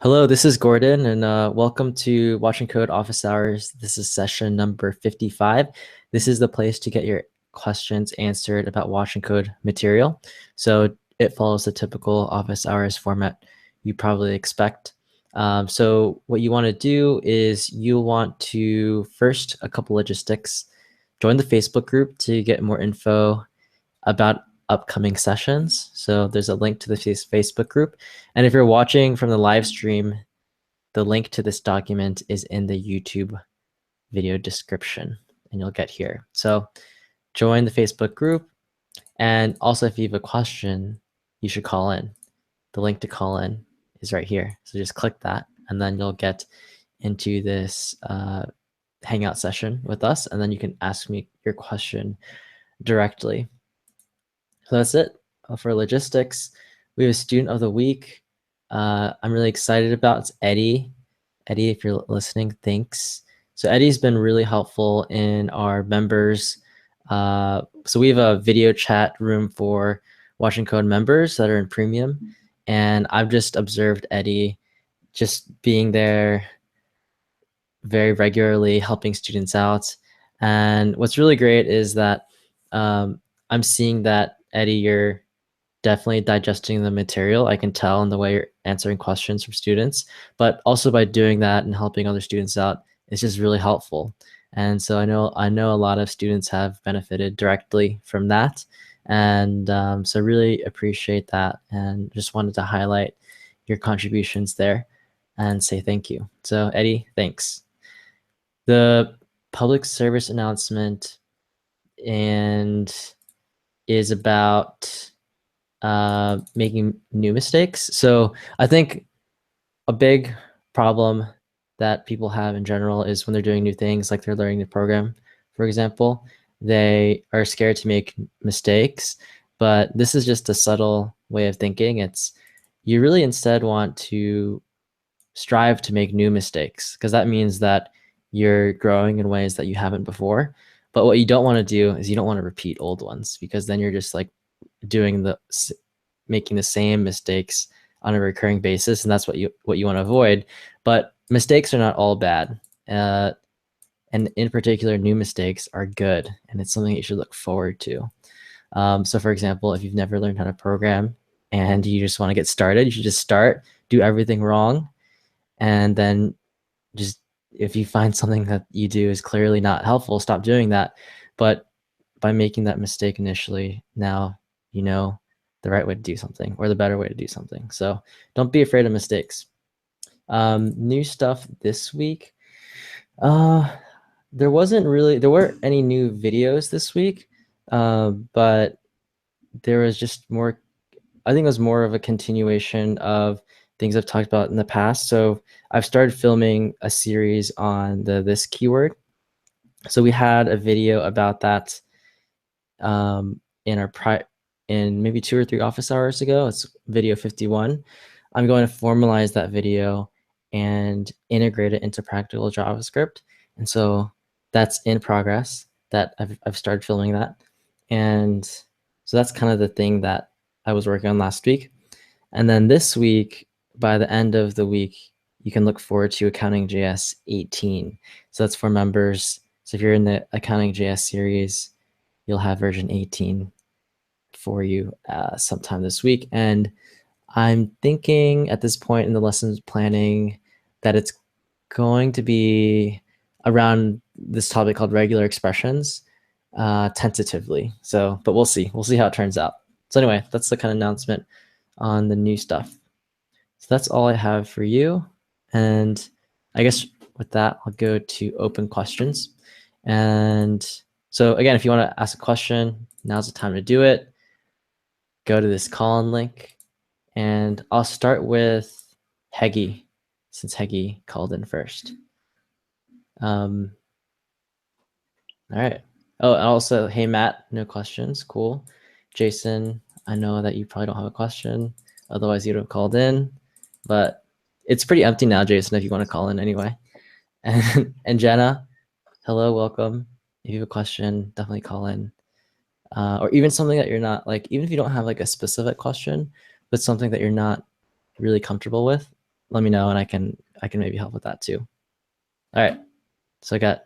Hello, this is Gordon, and welcome to Watching Code Office Hours. This is session number 55. This is the place to get your questions answered about Watching Code material. So it follows the typical office hours format you probably expect. So what you want to do is you want to first a couple logistics, join the Facebook group to get more info about upcoming sessions. So there's a link to the Facebook group. And if you're watching from the live stream, the link to this document is in the YouTube video description and you'll get here. So join the Facebook group. And also if you have a question, you should call in. The link to call in is right here. So just click that and then you'll get into this Hangout session with us. And then you can ask me your question directly. So that's it for logistics. We have a student of the week. I'm really excited about. It's Eddie. Eddie, if you're listening, thanks. So Eddie's been really helpful in our members. So we have a video chat room for Watching Code members that are in premium. And I've just observed Eddie just being there very regularly, helping students out. And what's really great is that I'm seeing that, Eddie, you're definitely digesting the material. I can tell in the way you're answering questions from students, but also by doing that and helping other students out, it's just really helpful. And so I know a lot of students have benefited directly from that. And so really appreciate that and just wanted to highlight your contributions there and say thank you. So Eddie, thanks. The public service announcement and is about making new mistakes. So I think a big problem that people have in general is when they're doing new things, like they're learning the program, for example, they are scared to make mistakes. But this is just a subtle way of thinking. It's you really instead want to strive to make new mistakes because that means that you're growing in ways that you haven't before. But what you don't want to do is you don't want to repeat old ones because then you're just like making the same mistakes on a recurring basis, and that's what you want to avoid. But mistakes are not all bad, and in particular, new mistakes are good, and it's something you should look forward to. So, for example, if you've never learned how to program and you just want to get started, you should just start, do everything wrong, and then just if you find something that you do is clearly not helpful, stop doing that. But by making that mistake initially, now you know the right way to do something or the better way to do something. So don't be afraid of mistakes. New stuff this week. There weren't any new videos this week, but there was just more, I think it was more of a continuation of things I've talked about in the past. So I've started filming a series on this keyword. So we had a video about that in maybe 2 or 3 office hours ago. It's video 51. I'm going to formalize that video and integrate it into practical JavaScript. And so that's in progress. That I've started filming that. And so that's kind of the thing that I was working on last week. And then this week, by the end of the week, you can look forward to Accounting.js 18. So that's for members. So if you're in the Accounting.js series, you'll have version 18 for you sometime this week. And I'm thinking at this point in the lessons planning that it's going to be around this topic called regular expressions, tentatively. So, but we'll see. We'll see how it turns out. So anyway, that's the kind of announcement on the new stuff. So that's all I have for you. And I guess with that, I'll go to open questions. And so again, if you want to ask a question, now's the time to do it. Go to this call-in link. And I'll start with Heggy, since Heggy called in first. All right. Oh, and also, hey, Matt, no questions. Cool. Jason, I know that you probably don't have a question. Otherwise, you'd have called in. But it's pretty empty now, Jason, if you want to call in anyway. And Jenna, hello, welcome. If you have a question, definitely call in. Or even something that you're not like, even if you don't have like a specific question, but something that you're not really comfortable with, let me know and I can maybe help with that too. All right. So I got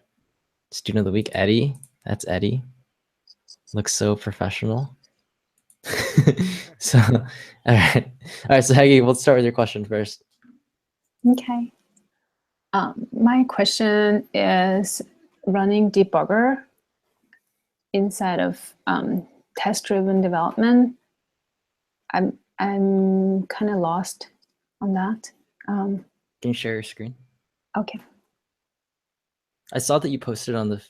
student of the week, Eddie. That's Eddie. Looks so professional. So, all right. All right. So Heggy, we'll start with your question first. Okay. My question is running debugger inside of test-driven development. I'm kind of lost on that. Can you share your screen? Okay. I saw that you posted on the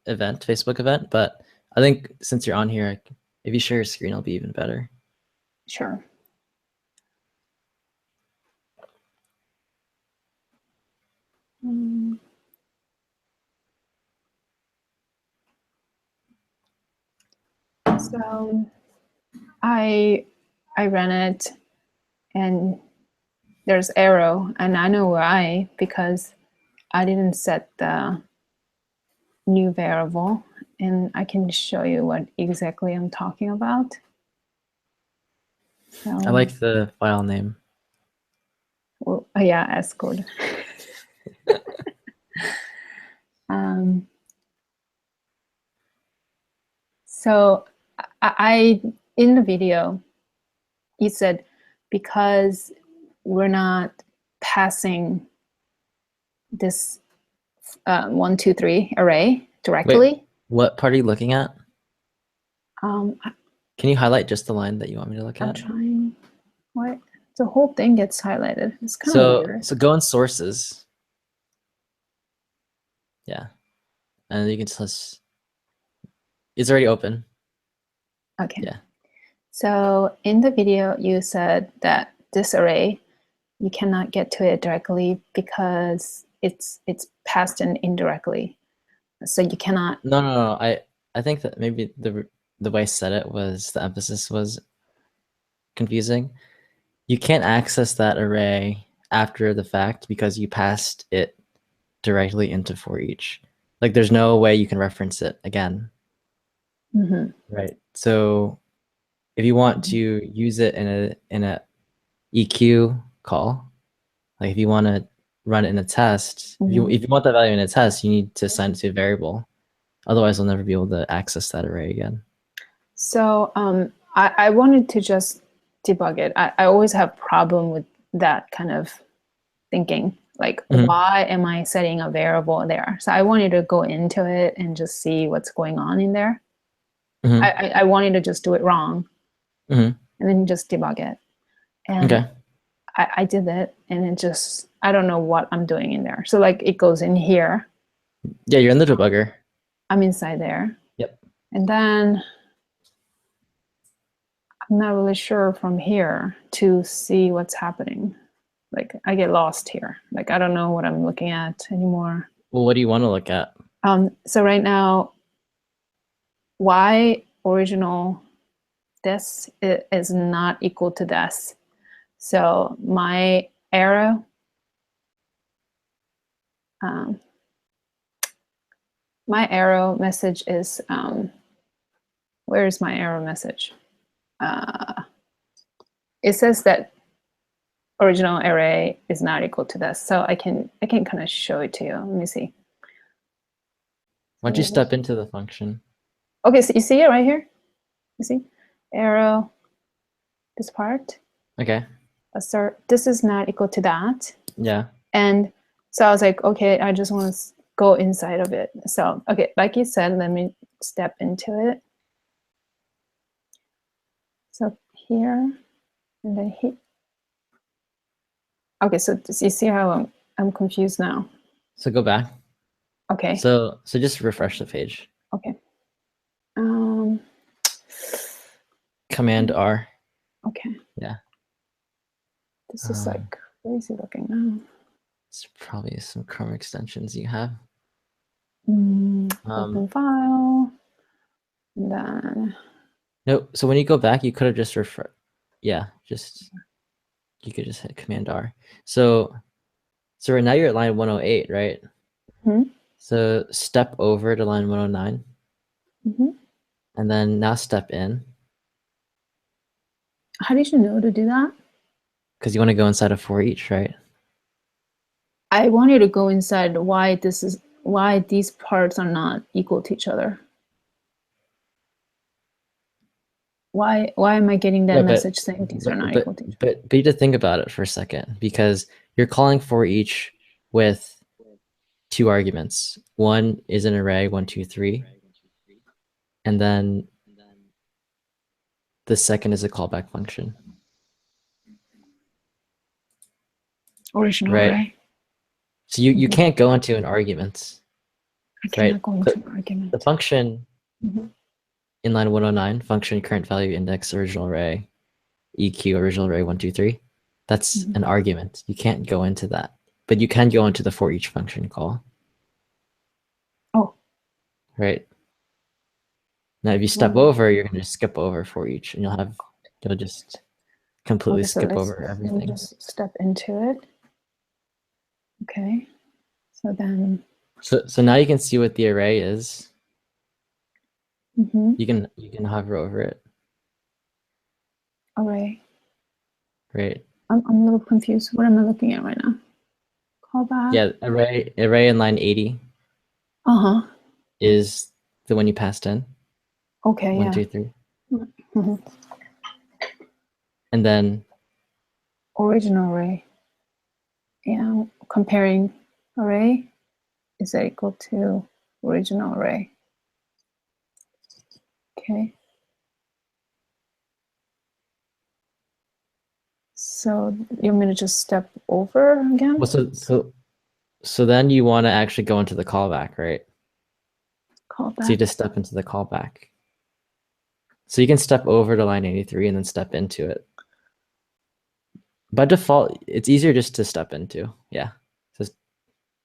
event, Facebook event, but I think since you're on here, if you share your screen, it'll be even better. Sure. So I ran it, and there's error, and I know why, because I didn't set the new variable, and I can show you what exactly I'm talking about. So, I like the file name. well, yeah, S code. So I in the video, you said because we're not passing this 1, 2, 3 array directly. Wait, what part are you looking at? Can you highlight just the line that you want me to look at? I'm trying. What? The whole thing gets highlighted. It's kind of weird. So go in sources. Yeah. And you can just, it's already open. Okay. Yeah. So in the video, you said that this array, you cannot get to it directly because it's passed in indirectly. So you cannot. No. I think that maybe the way I said it was the emphasis was confusing. You can't access that array after the fact because you passed it directly into for each. Like there's no way you can reference it again. Right. So if you want to use it in a EQ call, like if you want to run it in a test, if you want that value in a test, you need to assign it to a variable. Otherwise, you'll never be able to access that array again. So I wanted to just debug it. I always have problem with that kind of thinking. Like, why am I setting a variable there? So I wanted to go into it and just see what's going on in there. I wanted to just do it wrong and then just debug it. And I did it, and it just, I don't know what I'm doing in there. So like it goes in here. Yeah, you're in the debugger. I'm inside there. Yep. And then I'm not really sure from here to see what's happening. Like I get lost here. Like I don't know what I'm looking at anymore. Well, what do you want to look at? So right now, y original this is not equal to this. So my arrow, message is, where is my arrow message? It says that original array is not equal to this. So I can kind of show it to you. Let me see. Why don't you step into the function? Okay, so you see it right here? You see? Arrow, this part. Okay. Assert, this is not equal to that. Yeah. And so I was like, okay, I just want to go inside of it. So, okay, like you said, let me step into it. So here, and then here. Okay, so you see how I'm confused now. So go back. Okay. So just refresh the page. Okay. Command R. Okay. Yeah. This is like crazy looking now. It's probably some Chrome extensions you have. Open file. And then. No, so when you go back, you could have just you could just hit Command R. So right now you're at line 108, right? So step over to line 109. And then now step in. How did you know to do that? Because you want to go inside of for each, right? I want you to go inside why these parts are not equal to each other. Why am I getting that message saying these are not equal to each other? But you need to think about it for a second, because you're calling for each with two arguments. One is an array, 1, 2, 3, and then the second is a callback function. Original right? array. So you can't go into an argument. I cannot go into an argument. The function in line 109, function current value index original array, EQ original array 1, 2, 3. That's an argument. You can't go into that, but you can go into the for each function call. Oh. Right. Now, if you step over, you're going to skip over for each, and you'll just completely skip over everything. Let me just step into it. Okay. So then. So now you can see what the array is. You can hover over it. Array. Right. I'm a little confused. What am I looking at right now? Callback. Yeah, array in line 80. Is the one you passed in. Okay. 1, 2, 3. And then original array. Yeah, comparing array is that equal to original array. Okay. So you want me to just step over again? Well, so then you want to actually go into the callback, right? Callback. So you just step into the callback. So you can step over to line 83 and then step into it. By default, it's easier just to step into. Yeah. So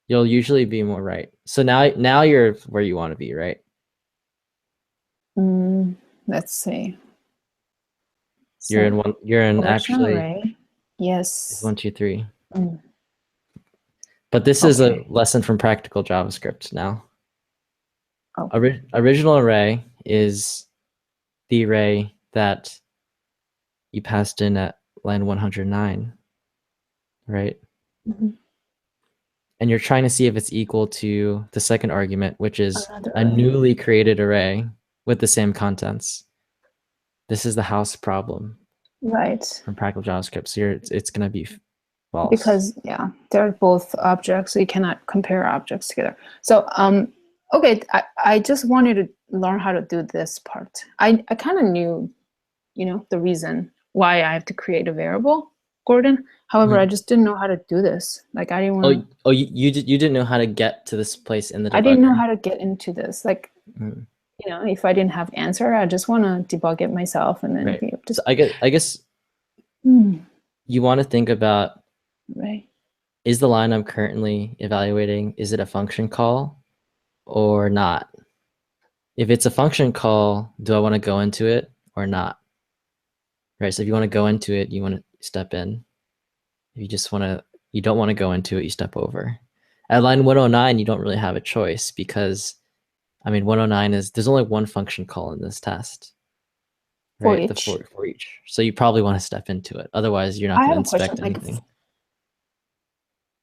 you'll usually be more right. So now you're where you want to be, right? Let's see. So you're in actually array. Yes. 1, 2, 3. But this is a lesson from practical JavaScript now. Oh. Original array is the array that you passed in at line 109, right? And you're trying to see if it's equal to the second argument, which is a newly created array with the same contents. This is the house problem. Right. From practical JavaScript. So it's going to be false. Because, yeah, they're both objects, so you cannot compare objects together. So, okay, I just wanted to learn how to do this part. I kind of knew, the reason why I have to create a variable, Gordon. However, I just didn't know how to do this. Like, I didn't want to... you didn't know how to get to this place in the debugger. I didn't know how to get into this. Like, if I didn't have answer, I just want to debug it myself and then be so I guess you want to think about, is the line I'm currently evaluating, is it a function call or not? If it's a function call, do I want to go into it or not? Right. So if you want to go into it, you want to step in. If you don't want to go into it, you step over. At line 109, you don't really have a choice because, 109 there's only one function call in this test. Right. For each. So you probably want to step into it. Otherwise, you're not going to inspect anything.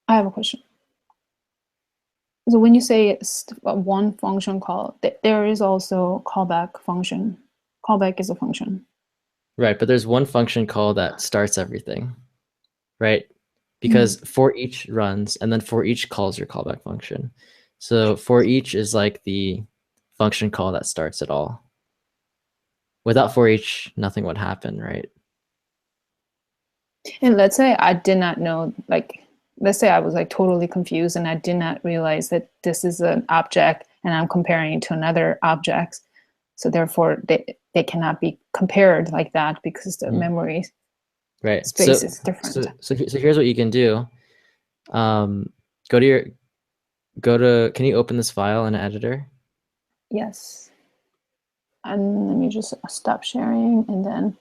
I have a question. So when you say it's one function call, there is also callback function. Callback is a function. Right, but there's one function call that starts everything, right? Because for each runs, and then for each calls your callback function. So for each is like the function call that starts it all. Without for each, nothing would happen, right? And let's say I did not know, let's say I was totally confused and I did not realize that this is an object and I'm comparing it to another object. So therefore they cannot be compared like that because the memory space is different. So here's what you can do. Can you open this file in an editor? Yes. And let me just stop sharing and then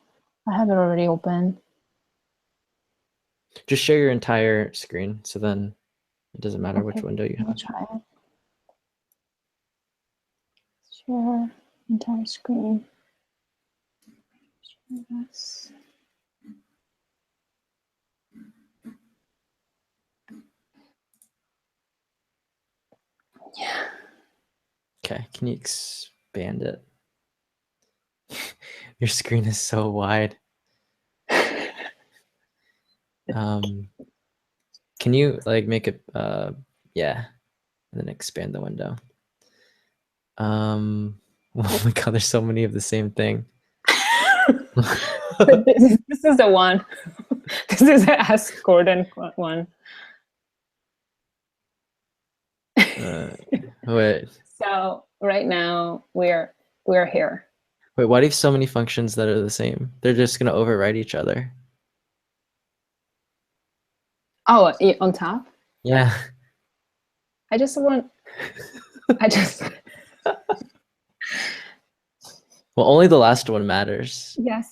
I have it already open. Just share your entire screen, so then it doesn't matter which window you have. I'll try it. Share entire screen. Share this. Okay, can you expand it? Your screen is so wide. Can you like make it yeah, and then expand the window? Oh my god, there's so many of the same thing. This is the one. This is the Ask Gordon one. Wait, So right now we're here. wait, why do you have so many functions that are the same? They're just gonna override each other. Oh, on top? Yeah. I just Well, only the last one matters. yes.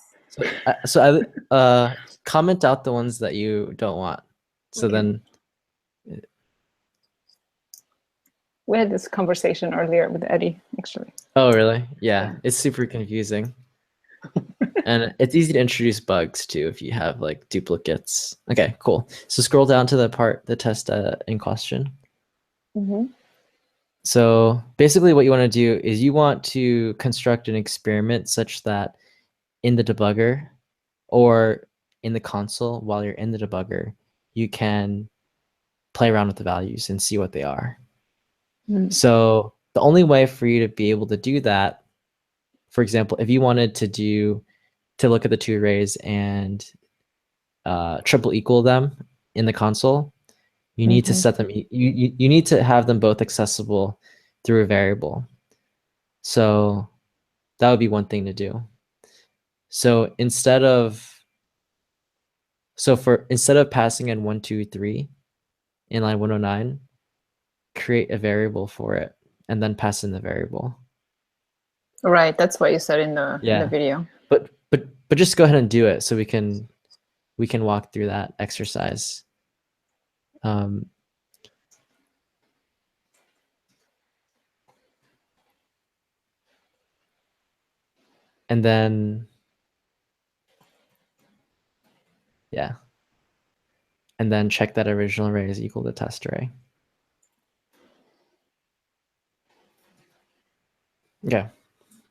So I comment out the ones that you don't want. So Okay. then We had this conversation earlier with Eddie, actually. oh really? Yeah, Yeah. it's super confusing. And it's easy to introduce bugs too if you have like duplicates. Okay, cool. So scroll down to the test in question. Mm-hmm. So basically what you want to do is you want to construct an experiment such that in the debugger or in the console while you're in the debugger, you can play around with the values and see what they are. Mm. So the only way for you to be able to do that, for example, if you wanted to look at the two arrays and triple equal them in the console, you need to set them. You need to have them both accessible through a variable. So that would be one thing to do. So instead of passing in 1, 2, 3 in line 109, create a variable for it and then pass in the variable. Right, that's what you said in the video. But just go ahead and do it so we can walk through that exercise. And then yeah, and then check that original array is equal to test array. Okay,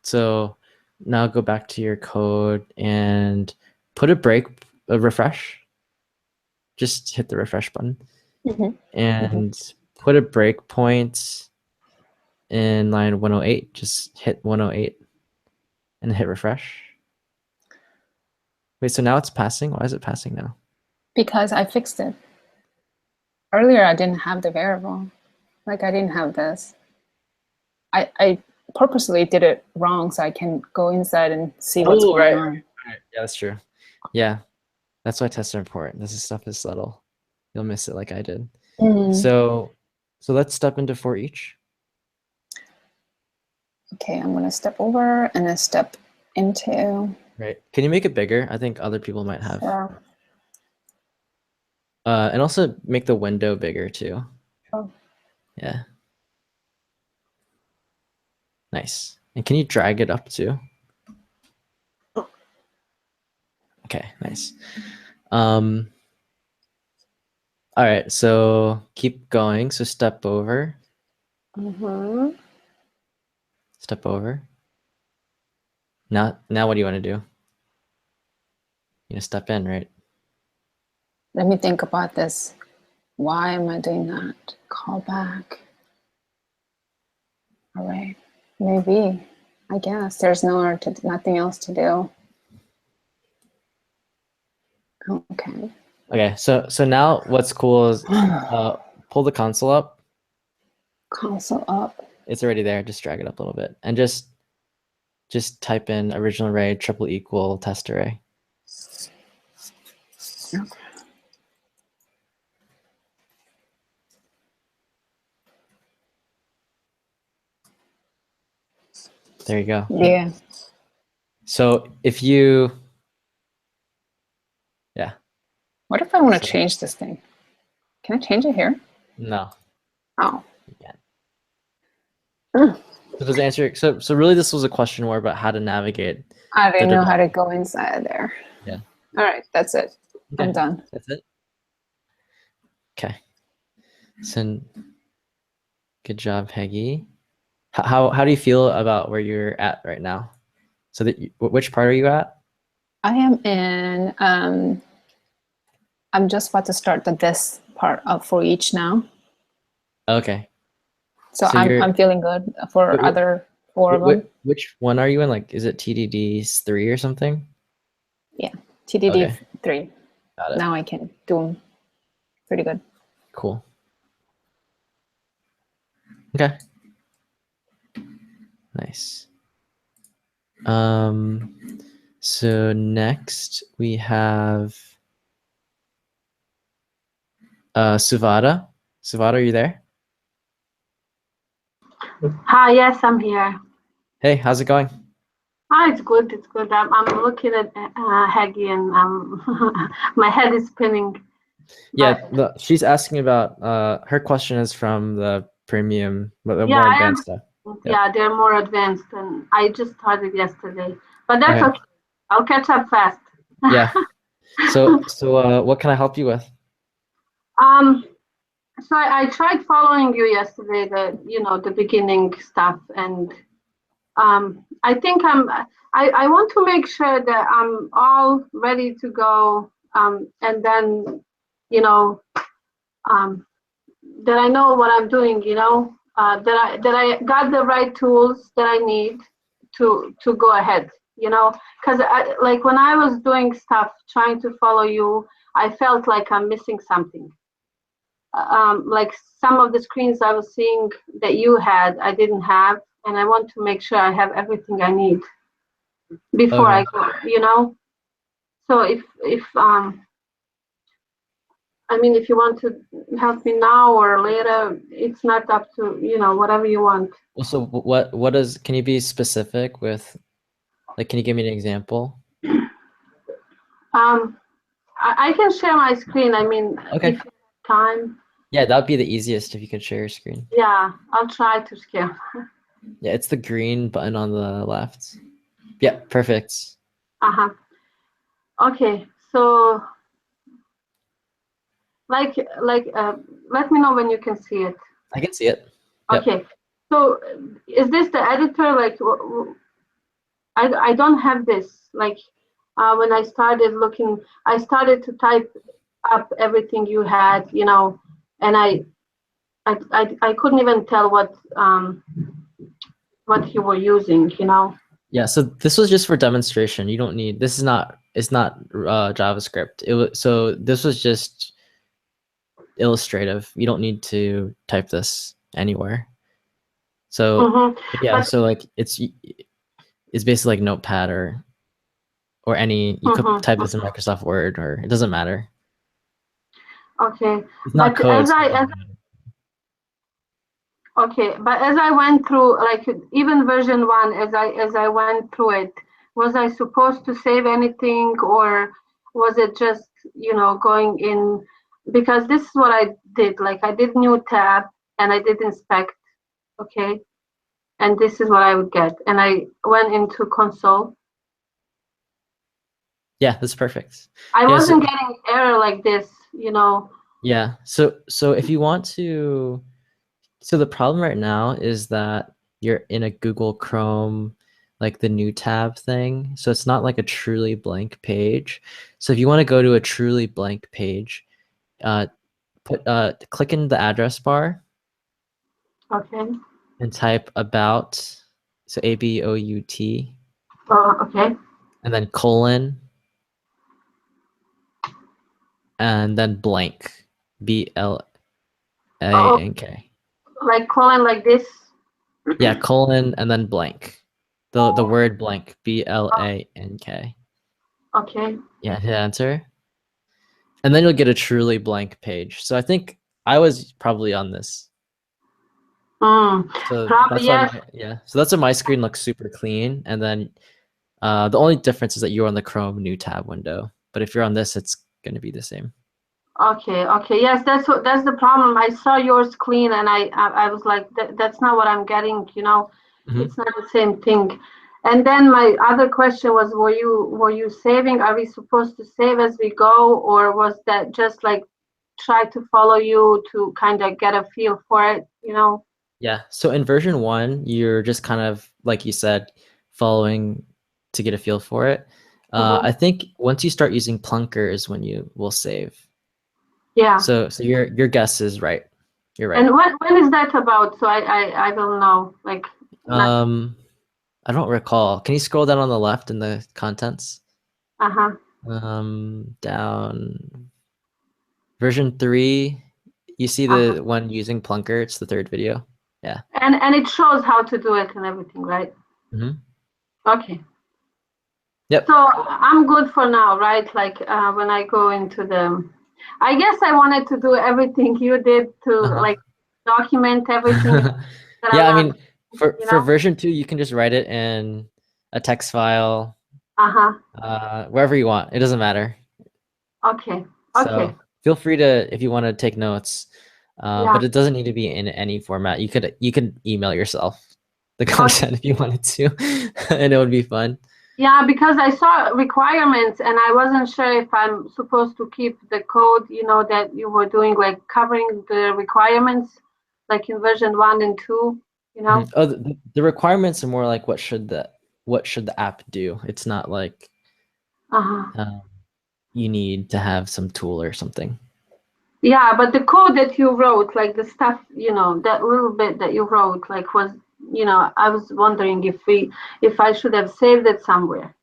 so now go back to your code and put a refresh. Just hit the refresh button and put a breakpoint in line 108. Just hit 108 and hit refresh. Wait, so now it's passing? Why is it passing now? Because I fixed it. Earlier, I didn't have the variable. Like, I didn't have this. I purposely did it wrong so I can go inside and see what's going on. Right. Yeah, that's true. Yeah, that's why tests are important. This stuff is subtle. You'll miss it like I did. So let's step into for each. Okay, I'm gonna step over and then step into. Right. Can you make it bigger? I think other people might have. Sure. And also make the window bigger too. Sure. Yeah. Nice. And can you drag it up too? Okay, nice. All right, so keep going. So step over. Step over. Now what do you want to do? You're gonna step in, right? Let me think about this. Why am I doing that? Call back. All right. Maybe. I guess there's nothing else to do. Okay. Okay, so now what's cool is pull the console up. Console up. It's already there. Just drag it up a little bit and just type in original array triple equal test array. Okay. There you go. Yeah. So if you, yeah. What if I want to change this thing? Can I change it here? No. Oh. Yeah. So does it answer? So really, this was a question more about how to navigate. I didn't know how to go inside there. Yeah. All right, that's it. Okay. I'm done. That's it. Okay. So good job, Peggy. How do you feel about where you're at right now? So that which part are you at? I am in. I'm just about to start the this part of for each now. Okay. So So you're I'm feeling good for other four of them. which one are you in? Like, is it TDD 3 or something? Yeah, TDD Okay, 3. got it. Now I can do them pretty good. Cool. Okay. Nice. So next we have Suvada. Suvada, are you there? Hi, yes, I'm here. Hey, how's it going? It's good. It's good. I'm looking at Haggy, and my head is spinning. Yeah, But she's asking about her question is from the premium, but the yeah, more I am. advanced stuff. Yep. Yeah, they're more advanced, and I just started yesterday. But that's Okay. okay. I'll catch up fast. Yeah. So what can I help you with? Um. So I tried following you yesterday. The beginning stuff, and I think I want to make sure that I'm all ready to go. And then, you know, um, that I know what I'm doing. That I got the right tools that I need to go ahead. Because like when I was doing stuff, trying to follow you, I felt like I'm missing something. Like some of the screens I was seeing that you had, I didn't have, and I want to make sure I have everything I need before Okay. I go. So if I mean, if you want to help me now or later, it's not up to, whatever you want. Well, so what is, can you be specific with, like, can you give me an example? I can share my screen. I mean, Okay. if you have time. Yeah, that would be the easiest if you could share your screen. Yeah, I'll try to share. Yeah, it's the green button on the left. Yeah, perfect. Uh-huh. Okay, so like let me know when you can see it. I can see it. Yep. Okay, so is this the editor? Like, I don't have this. Like, when I started looking, I started to type up everything you had, and I couldn't even tell what you were using. Yeah, so this was just for demonstration. You don't need, this is not, it's not JavaScript. So this was just illustrative. You don't need to type this anywhere. So Mm-hmm. yeah, But so like it's basically like Notepad or any, you could type this in Microsoft Word, or it doesn't matter. Okay, It's not but code. as I went through, like even version 1, as I went through it, was I supposed to save anything, or was it just going in? Because this is what I did. Like I did new tab and I did inspect, okay, and this is what I would get, and I went into console. Yeah, that's perfect. I Yeah, wasn't getting error like this. Yeah, so if you want to, so the problem right now is that you're in a Google Chrome, like the new tab thing. So it's not like a truly blank page. So if you want to go to a truly blank page, click in the address bar. Okay. And type about, so ABOUT, Okay. and then colon, and then blank, BLANK. Like colon like this. Yeah, colon and then blank. The word blank, BLANK. Okay. Yeah, hit enter. And then you'll get a truly blank page. So I think I was probably on this. So Probably that's why yes. so that's why my screen looks super clean. And then the only difference is that you're on the Chrome new tab window. But if you're on this, it's gonna be the same. Okay. Yes, that's the problem. I saw yours clean, and I was like, that's not what I'm getting. It's not the same thing. And then my other question was, were you saving? Are we supposed to save as we go, or was that just like try to follow you to kind of get a feel for it? Yeah. So in version 1, you're just kind of, like you said, following to get a feel for it. I think once you start using Plunker is when you will save. Yeah. So your guess is right. You're right. And when is that about? So I don't know. Like, I don't recall. Can you scroll down on the left in the contents? uh-huh. Down version 3, you see the one using Plunker. It's the third video. Yeah. And it shows how to do it and everything, right? Okay. Yep. So I'm good for now, right? Like when I go into I guess I wanted to do everything you did to like document everything. Yeah, I mean, for version 2, you can just write it in a text file. Wherever you want. It doesn't matter. Okay. So feel free to, if you want to take notes, but it doesn't need to be in any format. You could email yourself the content if you wanted to, and it would be fun. Yeah, because I saw requirements and I wasn't sure if I'm supposed to keep the code, that you were doing, like covering the requirements, like in version 1 and 2, Oh, the requirements are more like what should the app do. It's not like you need to have some tool or something. Yeah, but the code that you wrote, like the stuff, that little bit that you wrote, like was, I was wondering if I should have saved it somewhere,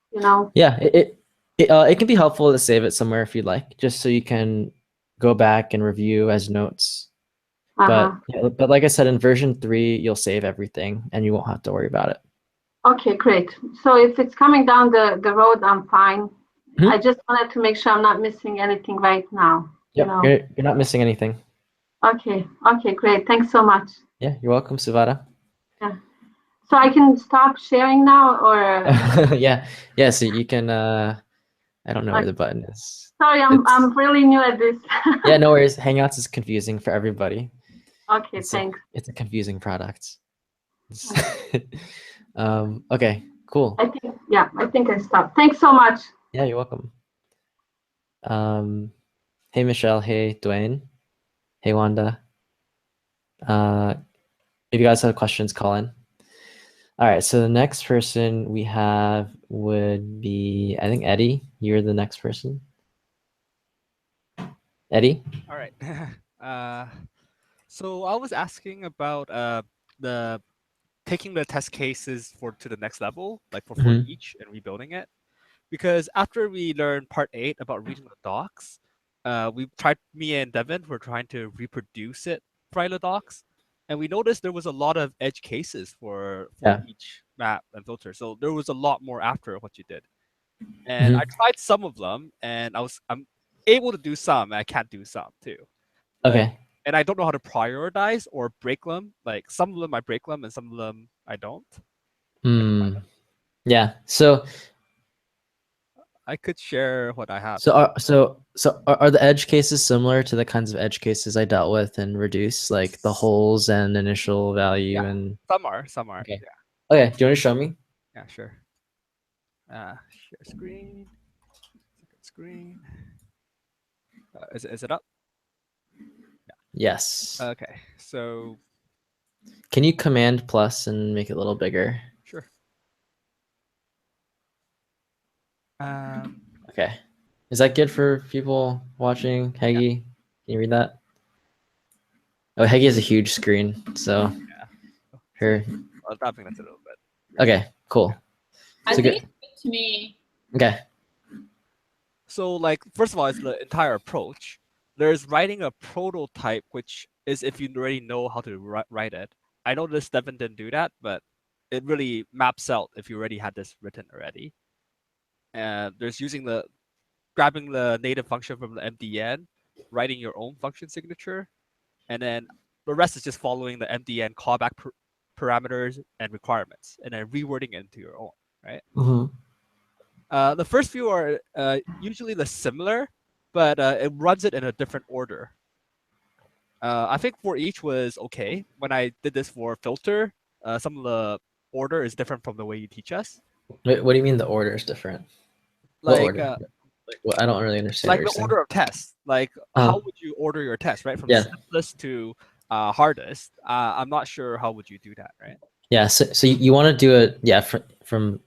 Yeah, it can be helpful to save it somewhere if you'd like, just so you can go back and review as notes. But like I said, in version 3, you'll save everything and you won't have to worry about it. Okay, great. So if it's coming down the road, I'm fine. I just wanted to make sure I'm not missing anything right now. Yep, you're not missing anything. Okay, great. Thanks so much. Yeah, you're welcome, Suvata. Yeah. So I can stop sharing now, or? Yeah. So you can. I don't know where the button is. Sorry, I'm really new at this. Yeah, no worries. Hangouts is confusing for everybody. Okay, thanks. It's a confusing product. Okay, cool. I think I stopped. Thanks so much. Yeah, you're welcome. Hey Michelle. Hey Dwayne. Hey Wanda. If you guys have questions, call in. All right, so the next person we have would be, I think, Eddie. You're the next person. Eddie? All right. So I was asking about the taking the test cases to the next level, like for each and rebuilding it. Because after we learned part 8 about reading the docs, me and Devin were trying to reproduce it for the docs. And we noticed there was a lot of edge cases for each map and filter. So there was a lot more after what you did. And I tried some of them, and I'm able to do some, and I can't do some too. Okay. And I don't know how to prioritize or break them. Like some of them I break them, and some of them I don't. Yeah. So I could share what I have. So are the edge cases similar to the kinds of edge cases I dealt with in Reduce, like the holes and initial value and some are. Okay. Yeah. Okay. Do you want to show me? Yeah, sure. Share screen. Second screen. Is it up? Yeah. Yes. Okay. So can you Command plus and make it a little bigger? Sure. Okay. Is that good for people watching? Heggy, can you read that? Oh, Heggy has a huge screen, so her. I was tapping this a little bit. Okay, cool. I think it's good to me. Okay. So, like, first of all, it's the entire approach. There's writing a prototype, which is if you already know how to write it. I noticed Devin didn't do that, but it really maps out if you already had this written already. And there's grabbing the native function from the MDN, writing your own function signature, and then the rest is just following the MDN callback parameters and requirements, and then rewording it into your own, right? The first few are usually similar, but it runs it in a different order. I think for each was okay. When I did this for filter, some of the order is different from the way you teach us. Wait, what do you mean the order is different? Like, well, I don't really understand. Like the order of tests. Like, how would you order your test, right? From simplest to hardest, I'm not sure how would you do that, right? Yeah, so you want to do it, yeah, from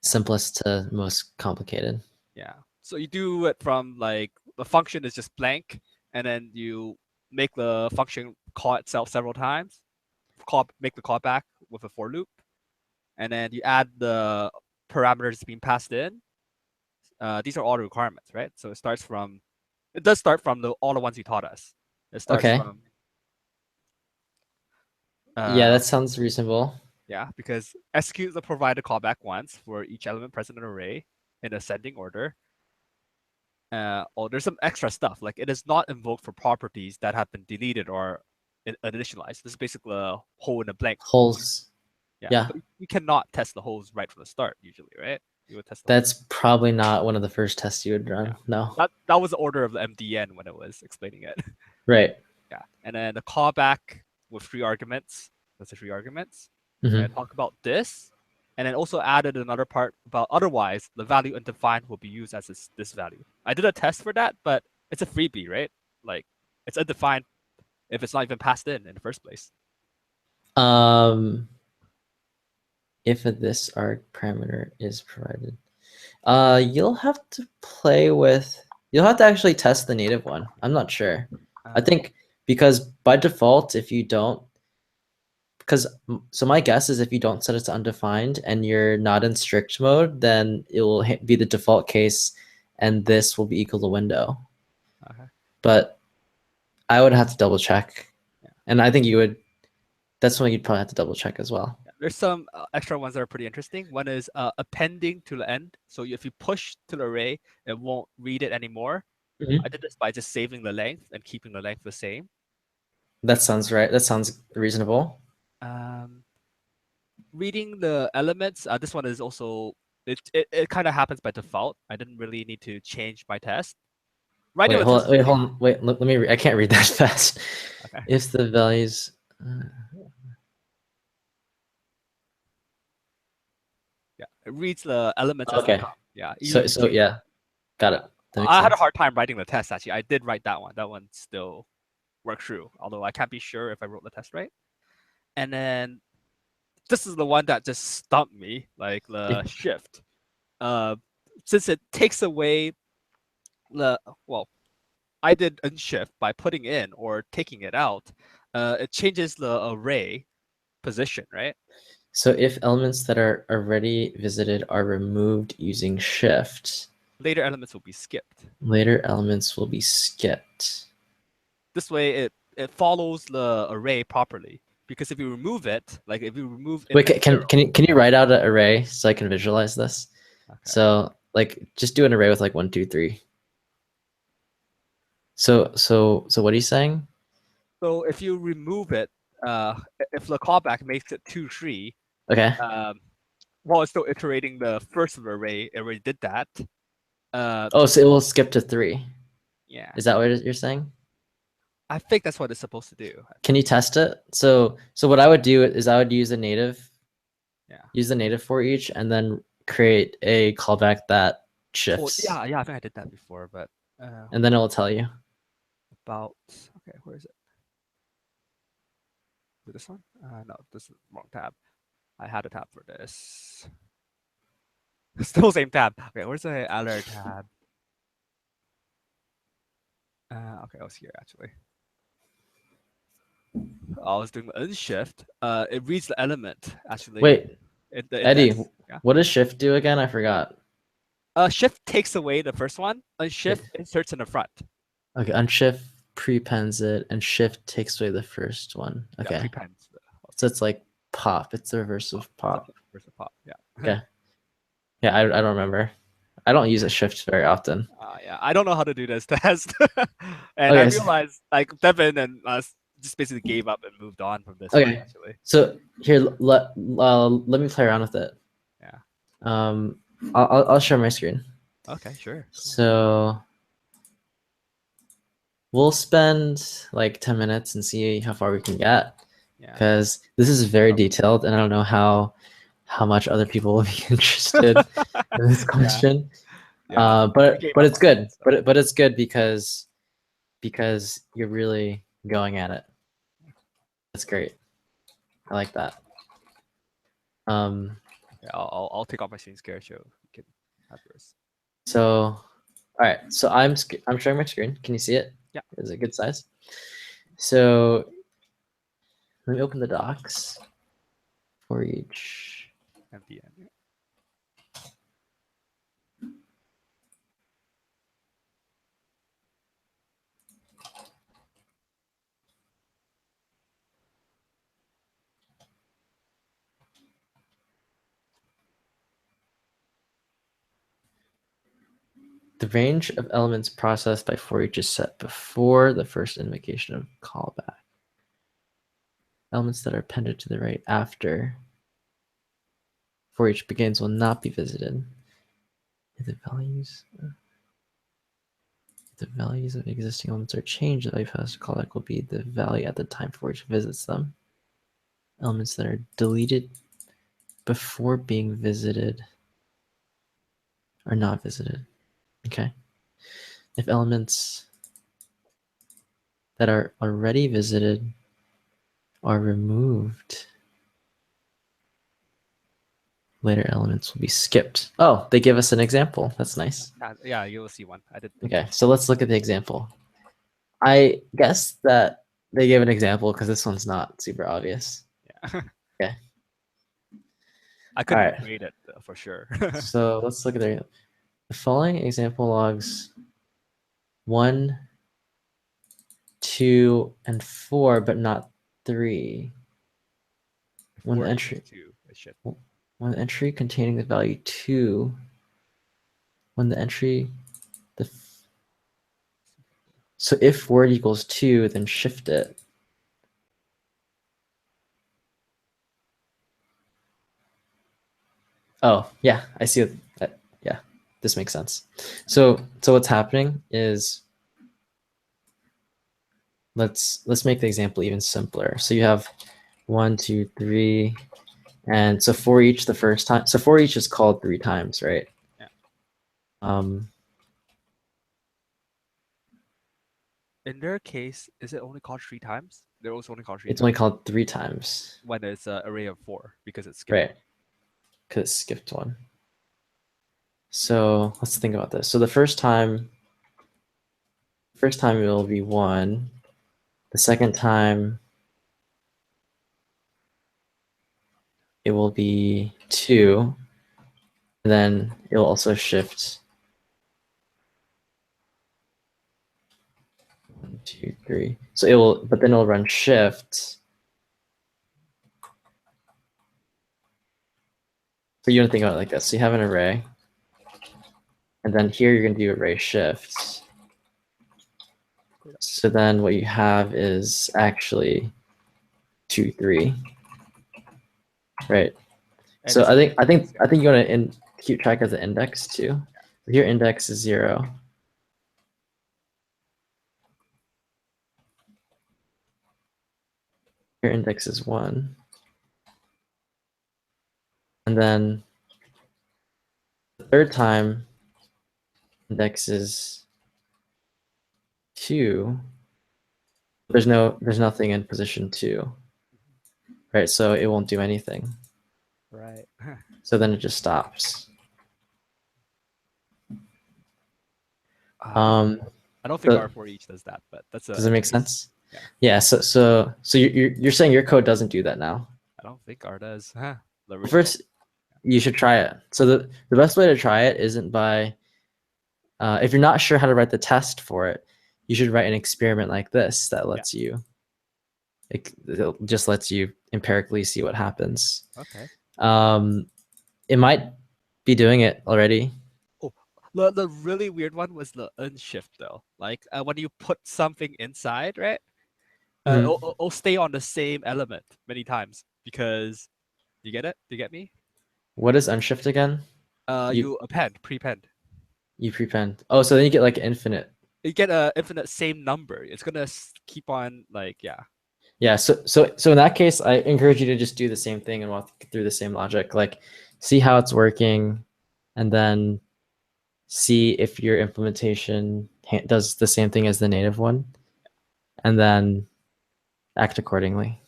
simplest to most complicated. Yeah. So you do it from like the function is just blank, and then you make the function call itself several times, make the callback with a for loop, and then you add the parameters being passed in. These are all the requirements, right? So it does start from all the ones you taught us. It starts Okay. from Yeah, that sounds reasonable. yeah, because execute the provided callback once for each element present in an array in ascending order. There's some extra stuff, like it is not invoked for properties that have been deleted or initialized. This is basically a hole in a blank. Holes. Yeah. But you cannot test the holes right from the start usually, right? You would test That's probably not one of the first tests you would run. Yeah. No. That was the order of the MDN when it was explaining it. Right. Yeah. And then the callback with 3 arguments. That's the 3 arguments. Mhm. And talk about this. And then also added another part about otherwise the value undefined will be used as this value. I did a test for that, but it's a freebie, right? Like it's undefined if it's not even passed in the first place. If this arg parameter is provided, you'll have to actually test the native one. I'm not sure. I think because by default, if you don't, so my guess is if you don't set it to undefined and you're not in strict mode, then it will be the default case, and this will be equal to window. Okay. But I would have to double check, and I think you would. That's something you'd probably have to double check as well. There's some extra ones that are pretty interesting. One is appending to the end. So if you push to the array, it won't read it anymore. Mhm. I did this by just saving the length and keeping the length the same. That sounds right. That sounds reasonable. Reading the elements, this one is also, it kind of happens by default. I didn't really need to change my test. Wait, hold on. Wait, let me I can't read that fast. Okay. If the values... Yeah, it reads the elements as Okay. they come. Yeah. So yeah, got it. I had a hard time writing the test, actually. I did write that one. That one still worked through, although I can't be sure if I wrote the test right. And then this is the one that just stumped me, like the shift. Since it takes away I did unshift by putting in or taking it out. It changes the array position, right? So if elements that are already visited are removed using shift, later elements will be skipped. Later elements will be skipped. This way, it follows the array properly. Because if you remove it, like if you remove... Wait, can you write out an array so I can visualize this? Okay. So like just do an array with like 1, 2, 3. So what are you saying? So if you remove it, if the callback makes it 2, 3, okay. While it's still iterating the first array, it already did that. So it will skip to 3. Yeah. Is that what you're saying? I think that's what it's supposed to do. Can you test it? So what I would do is I would use a native. Yeah. Use the native for each, and then create a callback that shifts. Yeah, I think I did that before, but. And then it will tell you. About where is it? Is it this one? No, this is the wrong tab. I had a tab for this. Still same tab. Okay, where's the other tab? Okay, I was here actually. I was doing the unshift. It reads the element actually. Wait, Eddie, what does shift do again? I forgot. Shift takes away the first one. Unshift inserts in the front. Okay, unshift prepends it, and shift takes away the first one. Okay. Yeah, prepends. So it's like pop. It's the reverse of pop. Reverse of pop. Yeah. Okay. Yeah, I don't remember. I don't use a shift very often. Yeah, I don't know how to do this test, and I realized like Devin and us just basically gave up and moved on from this. Okay. One, actually. So here, let me play around with it. Yeah. I'll share my screen. Okay, sure. So we'll spend like 10 minutes and see how far we can get. Yeah. Because this is very detailed, and I don't know how much other people will be interested in this question. Yeah. But it's good. But it's good because you're really going at it. That's great. I like that. Yeah, I'll take off my screen share so you can have yours. So, all right. So I'm sharing my screen. Can you see it? Yeah. Is it good size? So let me open the docs for each. MDN. Yeah. The range of elements processed by for each is set before the first invocation of callback. Elements that are appended to the right after for each begins will not be visited. If the values of existing elements are changed, the value passed to callback will be the value at the time for each visits them. Elements that are deleted before being visited are not visited. Okay. If elements that are already visited are removed, later elements will be skipped. Oh, they give us an example. That's nice. Yeah, you will see one. I did. Okay, so let's look at the example. I guess that they gave an example because this one's not super obvious. Yeah. Okay. I couldn't Alright. create it for sure. So let's look at the following example logs 1, 2, and 4, but not 3. When the Four entry equals two, it should. when the entry containing the value 2, when the entry so if word equals 2, then shift it. Oh, yeah, I see that. Yeah, this makes sense. So what's happening is let's make the example even simpler. So you have 1, 2, 3, and so for each the first time. So for each is called 3 times, right? Yeah. In their case, is it only called 3 times? They're also only called 3 It's times. only called 3 times. When it's an array of 4 because it's skipped. Right. Because it skipped one. So let's think about this. So the first time it will be 1. The second time it will be 2. And then it'll also shift 1, 2, 3. So it will, but then it'll run shift. So you want to think about it like this. So you have an array, and then here you're going to do array shifts. So then what you have is actually 2, 3, right? And so it's I think you want to keep track of the index too. Here index is 0. Here index is 1. And then the third time index is 2. There's nothing in position 2. Right? So it won't do anything. right. So then it just stops. I don't think the- R4 each does that, but that's Does it make sense? Yeah. Yeah. So you're saying your code doesn't do that now? I don't think R does. The Well, original. first, you should try it. So the best way to try it isn't by if you're not sure how to write the test for it, you should write an experiment like this that lets you. It just lets you empirically see what happens. Okay. It might be doing it already. The really weird one was the unshift though. Like when you put something inside, right? It'll stay on the same element many times because you get it? Do you get me? What is unshift again? You append, prepend. You prepend. Oh, so then you get like infinite. You get a infinite same number. It's gonna keep on like Yeah. So in that case, I encourage you to just do the same thing and walk through the same logic. Like, see how it's working, and then see if your implementation does the same thing as the native one, and then act accordingly.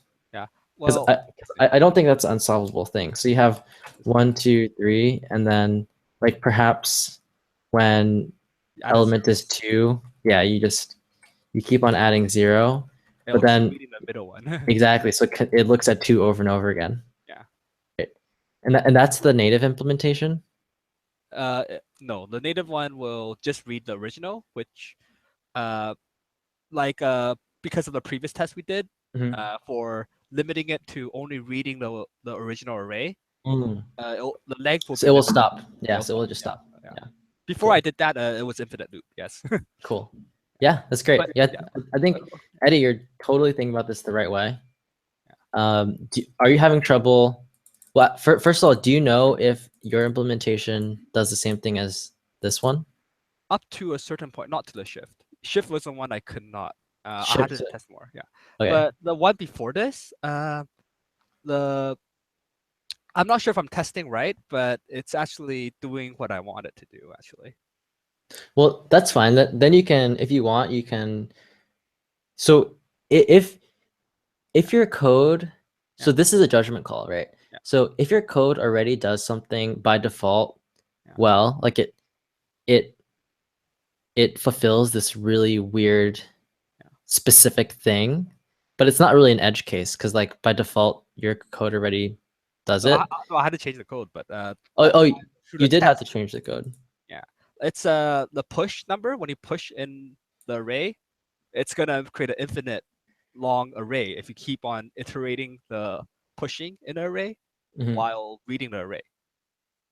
Because Well, I don't think that's an unsolvable thing. So you have 1, 2, 3, and then like perhaps when add a element zero. is 2, yeah, you keep on adding 0, It'll but keep then reading the middle one. exactly, so it looks at 2 over and over again. Yeah. Right. And that's the native implementation. No, the native one will just read the original, which because of the previous test we did, Mhm. for limiting it to only reading the original array, Mm. the length will So be it will limited. stop. Yeah, so it will just Yeah, stop. yeah. Yeah. Before Cool. I did that, it was infinite loop. Yes. Cool. Yeah, that's great. But, Yeah, yeah. I think Eddie, you're totally thinking about this the right way. Are you having trouble? Well, first of all, do you know if your implementation does the same thing as this one? Up to a certain point, not to the shift. Shift was the one I could not. I had to Shift. test more. Yeah. Okay. But the one before this, the I'm not sure if I'm testing right, but it's actually doing what I want it to do. Actually. Well, that's fine. Then you can, if you want, you can. So if your code, so Yeah. this is a judgment call, right? Yeah. So if your code already does something by default, Yeah. well, like it fulfills this really weird specific thing, but it's not really an edge case because like by default your code already does No, it. I had to change the code, but Oh, through you the did have to test, change the code. yeah, it's the push number. When you push in the array, it's gonna create an infinite long array if you keep on iterating the pushing in an array Mhm. while reading the array.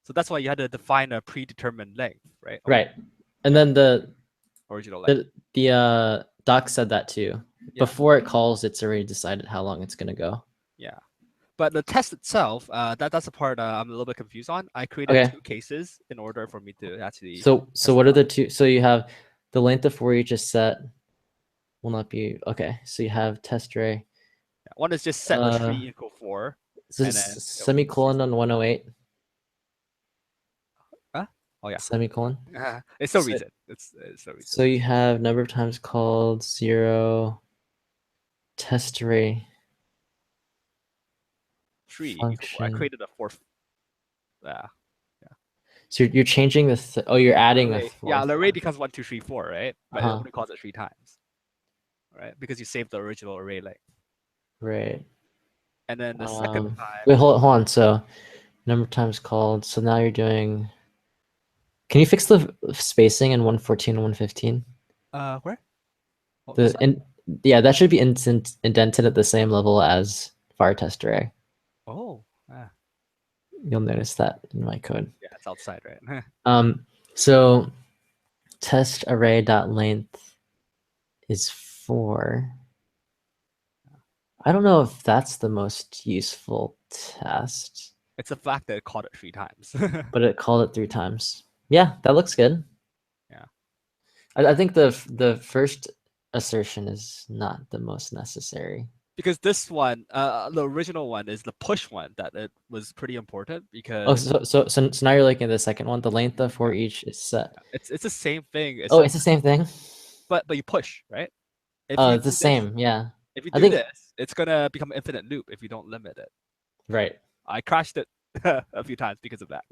So that's why you had to define a predetermined length, right? Right. And then the Original length. the doc said that too. Yeah. Before it calls, it's already decided how long it's gonna go. Yeah. But the test itself, that's the part I'm a little bit confused on. I created Okay. 2 cases in order for me to actually. So test what it are the out. two? So you have the length of for each is set. Will not be okay. So you have test array. Yeah. One is just set the tree equal 4. So And then semicolon on 108. Oh yeah. Semicolon. It's still So- reason. It's still reason. So you have number of times called 0 test array. 3 equal 4. I function. created a 4th. Yeah. So you're changing the you're adding a Array. fourth Yeah, the array one. becomes 1, 2, 3, 4, right? But it Uh-huh. only calls it 3 times. Right? Because you saved the original array length. Right. And then the second time. Wait, hold on. So number of times called. So now you're doing. Can you fix the spacing in 114 and 115? Where? Oh, this one? Yeah, that should be indented at the same level as var test array. Oh. You'll notice that in my code. Yeah, it's outside, right? So test array dot length is 4. I don't know if that's the most useful test, It's the fact that it called it 3 times. but it called it 3 times. Yeah, that looks good. Yeah. I think the first assertion is not the most necessary. Because this one, the original one is the push one that it was pretty important because Oh, so now you're looking at the second one. The length of for each is set. it's the same thing. Oh, it's the same thing. but you push, right? If Oh, you it's the do this- same. Yeah. If you I do think- this, it's gonna become an infinite loop if you don't limit it. Right. I crashed it a few times because of that.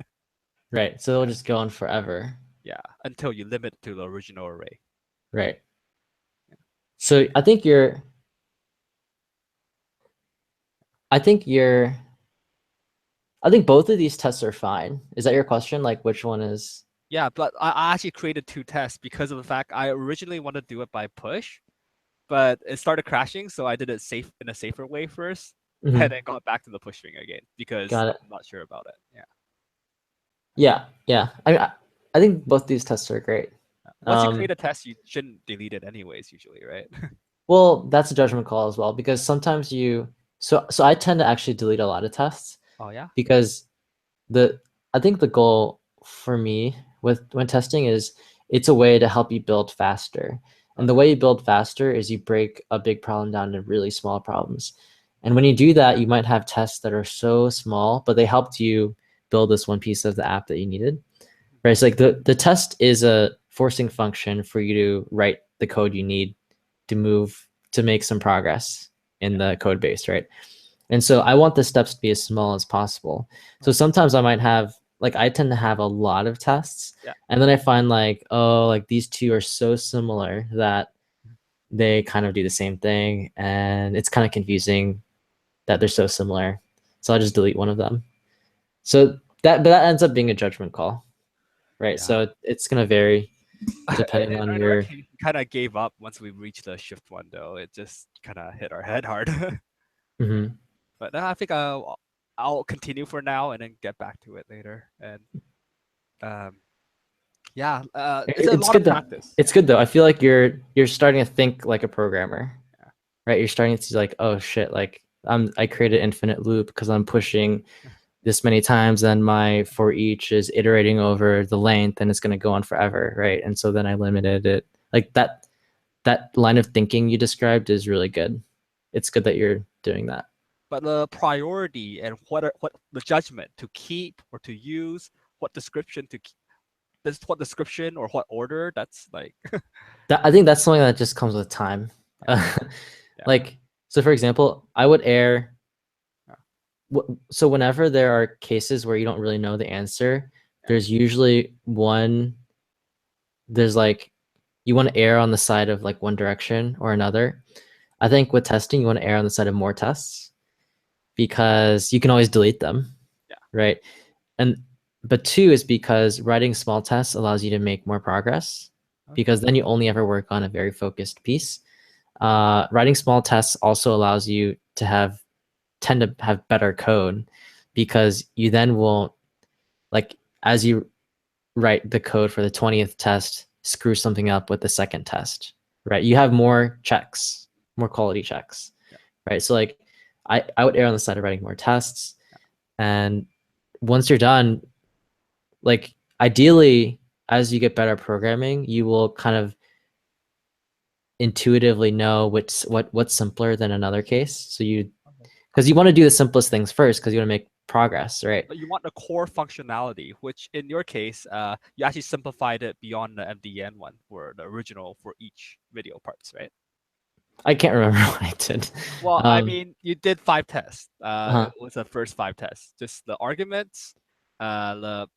Right. So it'll just go on forever. Yeah, until you limit it to the original array. Right. So I think both of these tests are fine. Is that your question? Like which one is? Yeah, but I actually created 2 tests because of the fact I originally wanted to do it by push, but it started crashing, so I did it in a safer way first, Mhm. and then got back to the push thing again because Got it. I'm not sure about it. Yeah. Yeah. I mean, I think both these tests are great. Once you create a test, you shouldn't delete it anyways, usually, right? Well, that's a judgment call as well because sometimes so I tend to actually delete a lot of tests Oh yeah. because I think the goal for me when testing is it's a way to help you build faster. And the way you build faster is you break a big problem down into really small problems. And when you do that, you might have tests that are so small, but they helped you build this one piece of the app that you needed. Right? It's like the test is a forcing function for you to write the code you need to make some progress in the code base, right? And so I want the steps to be as small as possible. So sometimes I might have, like, I tend to have a lot of tests. Yeah. And then I find like, oh, like these two are so similar that they kind of do the same thing. And it's kind of confusing that they're so similar. So I'll just delete one of them. So but that ends up being a judgment call, right? Yeah. So it's going to vary depending on your. Kind of gave up once we reached the shift one, though. It just kind of hit our head hard. Mhm. But I think I'll continue for now and then get back to it later. And yeah, it's a lot good of though. practice. It's good though. I feel like you're starting to think like a programmer, right? You're starting to see like, oh shit, like I created infinite loop because I'm pushing this many times, and my for each is iterating over the length, and it's going to go on forever, right? And so then I limited it. Like that line of thinking you described is really good. It's good that you're doing that. But the priority and what the judgment to keep or to use, what description to keep, what description or what order, that's like I think that's something that just comes with time. Like, so for example, I would err. So whenever there are cases where you don't really know the answer, there's usually there's like, you want to err on the side of like one direction or another. I think with testing, you want to err on the side of more tests because you can always delete them, right? But two is because writing small tests allows you to make more progress because then you only ever work on a very focused piece. Writing small tests also allows you to tend to have better code because you then won't, like, as you write the code for the 20th test, screw something up with the second test, right? You have more checks, more quality checks, right? So like I would err on the side of writing more tests. And once you're done, like ideally, as you get better at programming, you will kind of intuitively know what's simpler than another case. So because you want to do the simplest things first because you want to make progress, right? But you want the core functionality, which in your case, you actually simplified it beyond the MDN one for the original for each video parts, right? I can't remember what I did. Well, I mean, you did 5 tests. Uh-huh. It was the first 5 tests, just the arguments, the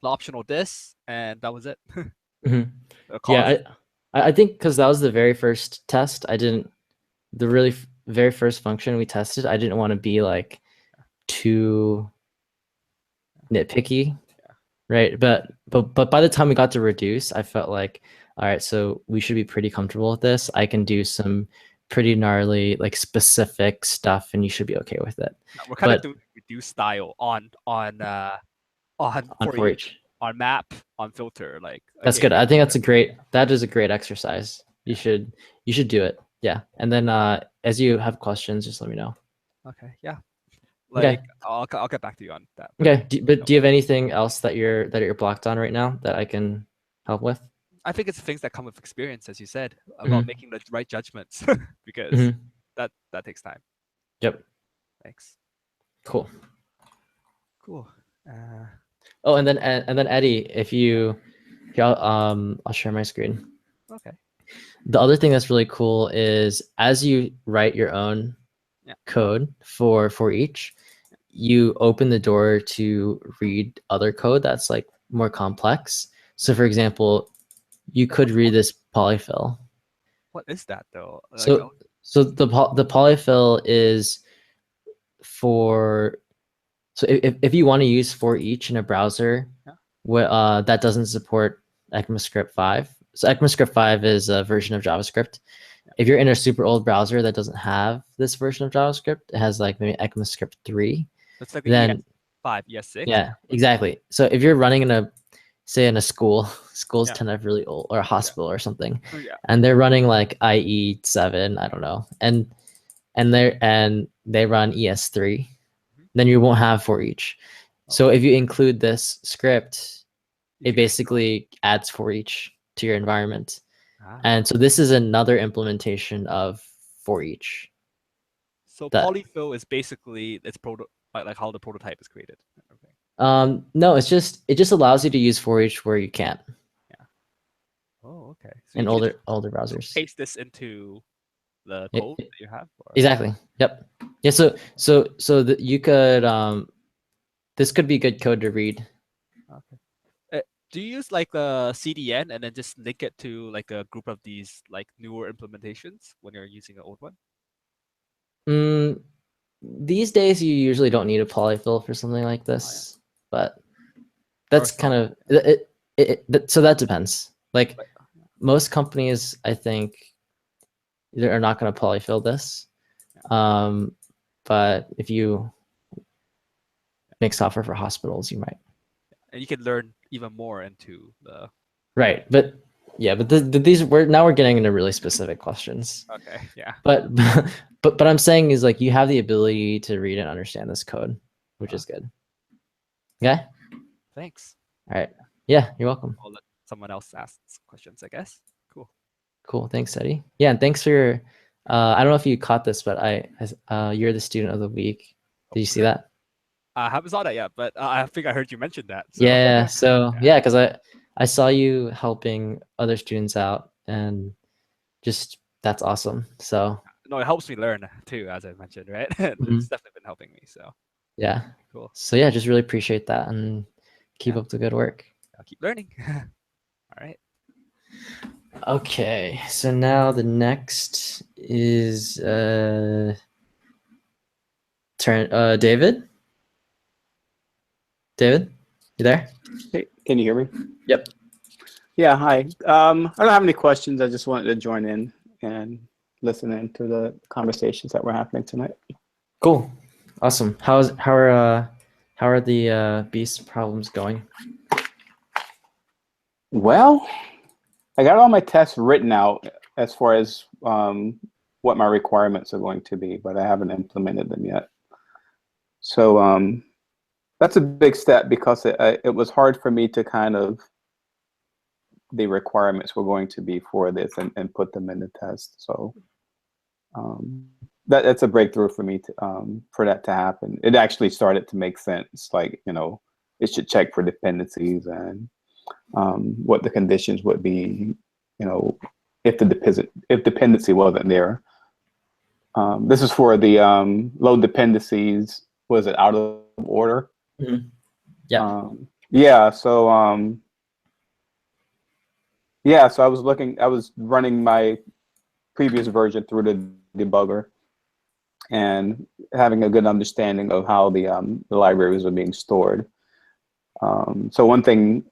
optional this, and that was it. Mm-hmm. Yeah, I think because that was the very first test, the really very first function we tested, I didn't want to be like too nitpicky, right? But by the time we got to reduce, I felt like, all right, so we should be pretty comfortable with this. I can do some pretty gnarly, like specific stuff, and you should be okay with it. We're kind of doing reduce style on for each, on map, on filter. Like that's good. I think that is a great exercise. You should do it. Yeah. And then as you have questions, just let me know. Okay. Yeah. Like I'll get back to you on that. Okay. But do you have anything else that you're blocked on right now that I can help with? I think it's things that come with experience, as you said, about making the right judgments, because that takes time. Yep. Thanks. Cool. Oh, and then Eddie, I'll share my screen. Okay. The other thing that's really cool is as you write your own code for each, you open the door to read other code that's like more complex. So for example, you could read this polyfill. What is that though? So the polyfill is so if you want to use for each in a browser that doesn't support ECMAScript 5. So ECMAScript 5 is a version of JavaScript. If you're in a super old browser that doesn't have this version of JavaScript, it has like maybe ECMAScript 3. It's like then ES5, ES6. Yeah, exactly. So if you're running in a school, schools tend to have really old, or a hospital or something, and they're running like IE7, I don't know, and they run ES3, then you won't have for each. So if you include this script, it basically adds for each to your environment. And so this is another implementation of for each. So polyfill is basically like how the prototype is created. Okay. No, it just allows you to use for each where you can't. Yeah. Oh, okay. So in older browsers. Paste this into the code that you have. Exactly. Yep. Yeah, you could this could be good code to read. Okay. Do you use like a CDN and then just link it to like a group of these like newer implementations when you're using an old one? These days you usually don't need a polyfill for something like this, but that's kind of so that depends. Like most companies, I think, are not going to polyfill this. But if you make software for hospitals, you might. And you can learn even more into the. Right, but yeah, but these we're getting into really specific questions. Okay, yeah. But I'm saying is like you have the ability to read and understand this code, which is good. Okay. Thanks. All right. Yeah, you're welcome. I'll let someone else ask questions, I guess. Cool. Cool. Thanks, Eddie. Yeah, and thanks for your. I don't know if you caught this, but you're the student of the week. Did you see that? I haven't saw that yet, but I think I heard you mention that. So. Yeah. So yeah, because I saw you helping other students out, and just that's awesome. So. No, it helps me learn too, as I mentioned, right? It's definitely been helping me. So. Yeah. Cool. So yeah, just really appreciate that and keep up the good work. I'll keep learning. All right. Okay, so now the next is David. David, you there? Hey, can you hear me? Yep. Yeah, hi. I don't have any questions. I just wanted to join in and listen in to the conversations that were happening tonight. Cool. Awesome. How are the beast problems going? Well, I got all my tests written out as far as what my requirements are going to be, but I haven't implemented them yet. So that's a big step because it was hard for me to kind of the requirements were going to be for this and put them in the test. So that's a breakthrough for me to, for that to happen. It actually started to make sense. Like, you know, it should check for dependencies and what the conditions would be, you know, if dependency wasn't there. This is for the low dependencies. Was it out of order? Mm-hmm. Yeah. Yeah. So yeah. So I was running my previous version through the debugger and having a good understanding of how the libraries are being stored. So one thing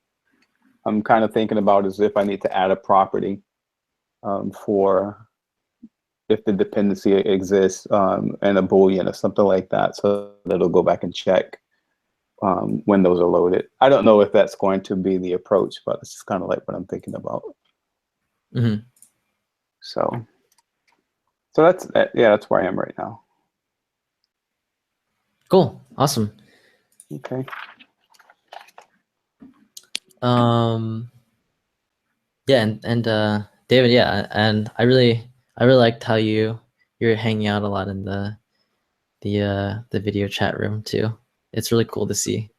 I'm kind of thinking about is if I need to add a property for if the dependency exists and a Boolean or something like that, so that it'll go back and check when those are loaded. I don't know if that's going to be the approach, but it's just kind of like what I'm thinking about. Mm-hmm. So that's where I am right now. Cool. Awesome. Okay. Yeah, and David, yeah, and I really liked how you're hanging out a lot in the video chat room too. It's really cool to see.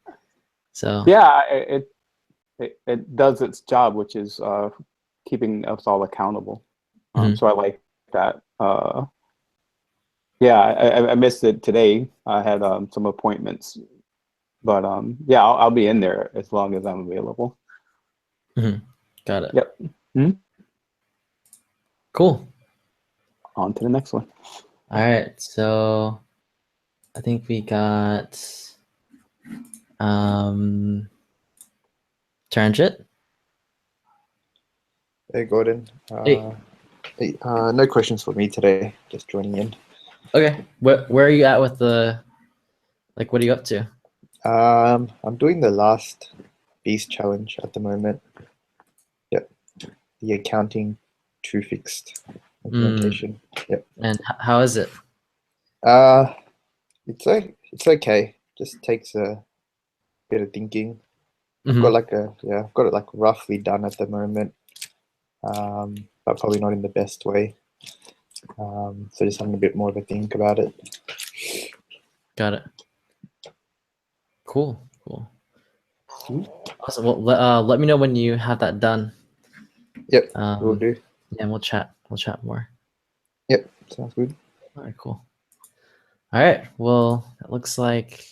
So yeah, it does its job, which is keeping us all accountable. So I like that. Yeah, I missed it today. I had some appointments, but yeah, I'll be in there as long as I'm available. Got it. Yep. Cool. On to the next one. All right, so I think we got Transit. Hey, Gordon. Hey. No questions for me today. Just joining in. Okay. Where are you at with the, like, what are you up to? I'm doing the last Beast challenge at the moment. Yep. The accounting true fixed implementation. Yep. And how is it? It's okay. Just takes a bit of thinking. I've got I've got it like roughly done at the moment. But probably not in the best way. So just having a bit more of a think about it. Got it. Cool. Awesome. Well, let me know when you have that done. Yep, will do. Yeah, we'll chat more. Yep, sounds good. All right, cool. All right. Well, it looks like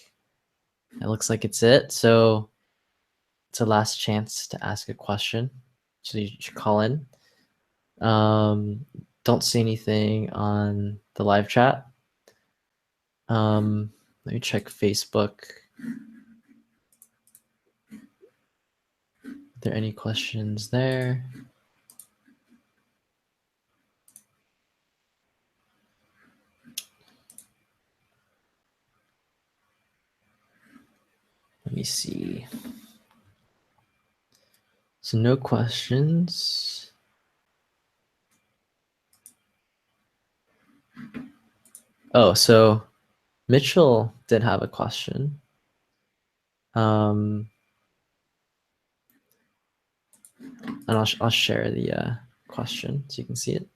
it's it. So it's a last chance to ask a question. So you should call in. Don't see anything on the live chat. Let me check Facebook. Are there any questions there? Let me see. So no questions. Oh, so Mitchell did have a question. And I'll share the question so you can see it.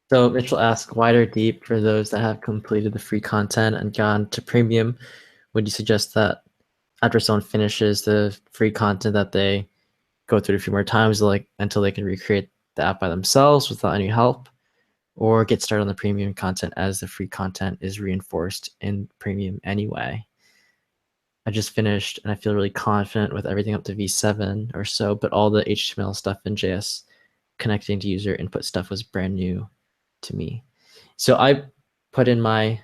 So Mitchell asked, wide or deep for those that have completed the free content and gone to premium? Would you suggest that after someone finishes the free content that they go through it a few more times, like until they can recreate the app by themselves without any help, or get started on the premium content as the free content is reinforced in premium anyway? I just finished and I feel really confident with everything up to V7 or so, but all the HTML stuff and JS connecting to user input stuff was brand new to me. So I put in my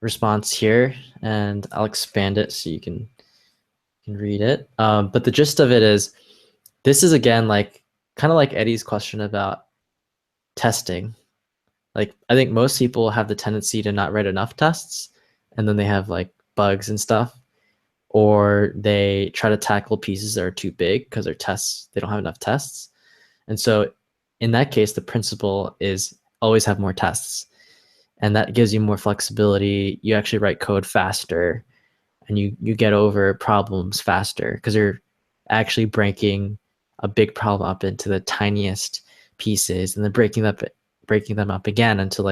response here and I'll expand it so you can read it. But the gist of it is, this is again like kind of like Eddie's question about testing. Like I think most people have the tendency to not write enough tests, and then they have like bugs and stuff, or they try to tackle pieces that are too big because their tests, they don't have enough tests. And so in that case, the principle is always have more tests, and that gives you more flexibility. You actually write code faster, and you get over problems faster because you're actually breaking a big problem up into the tiniest pieces and then breaking them up again until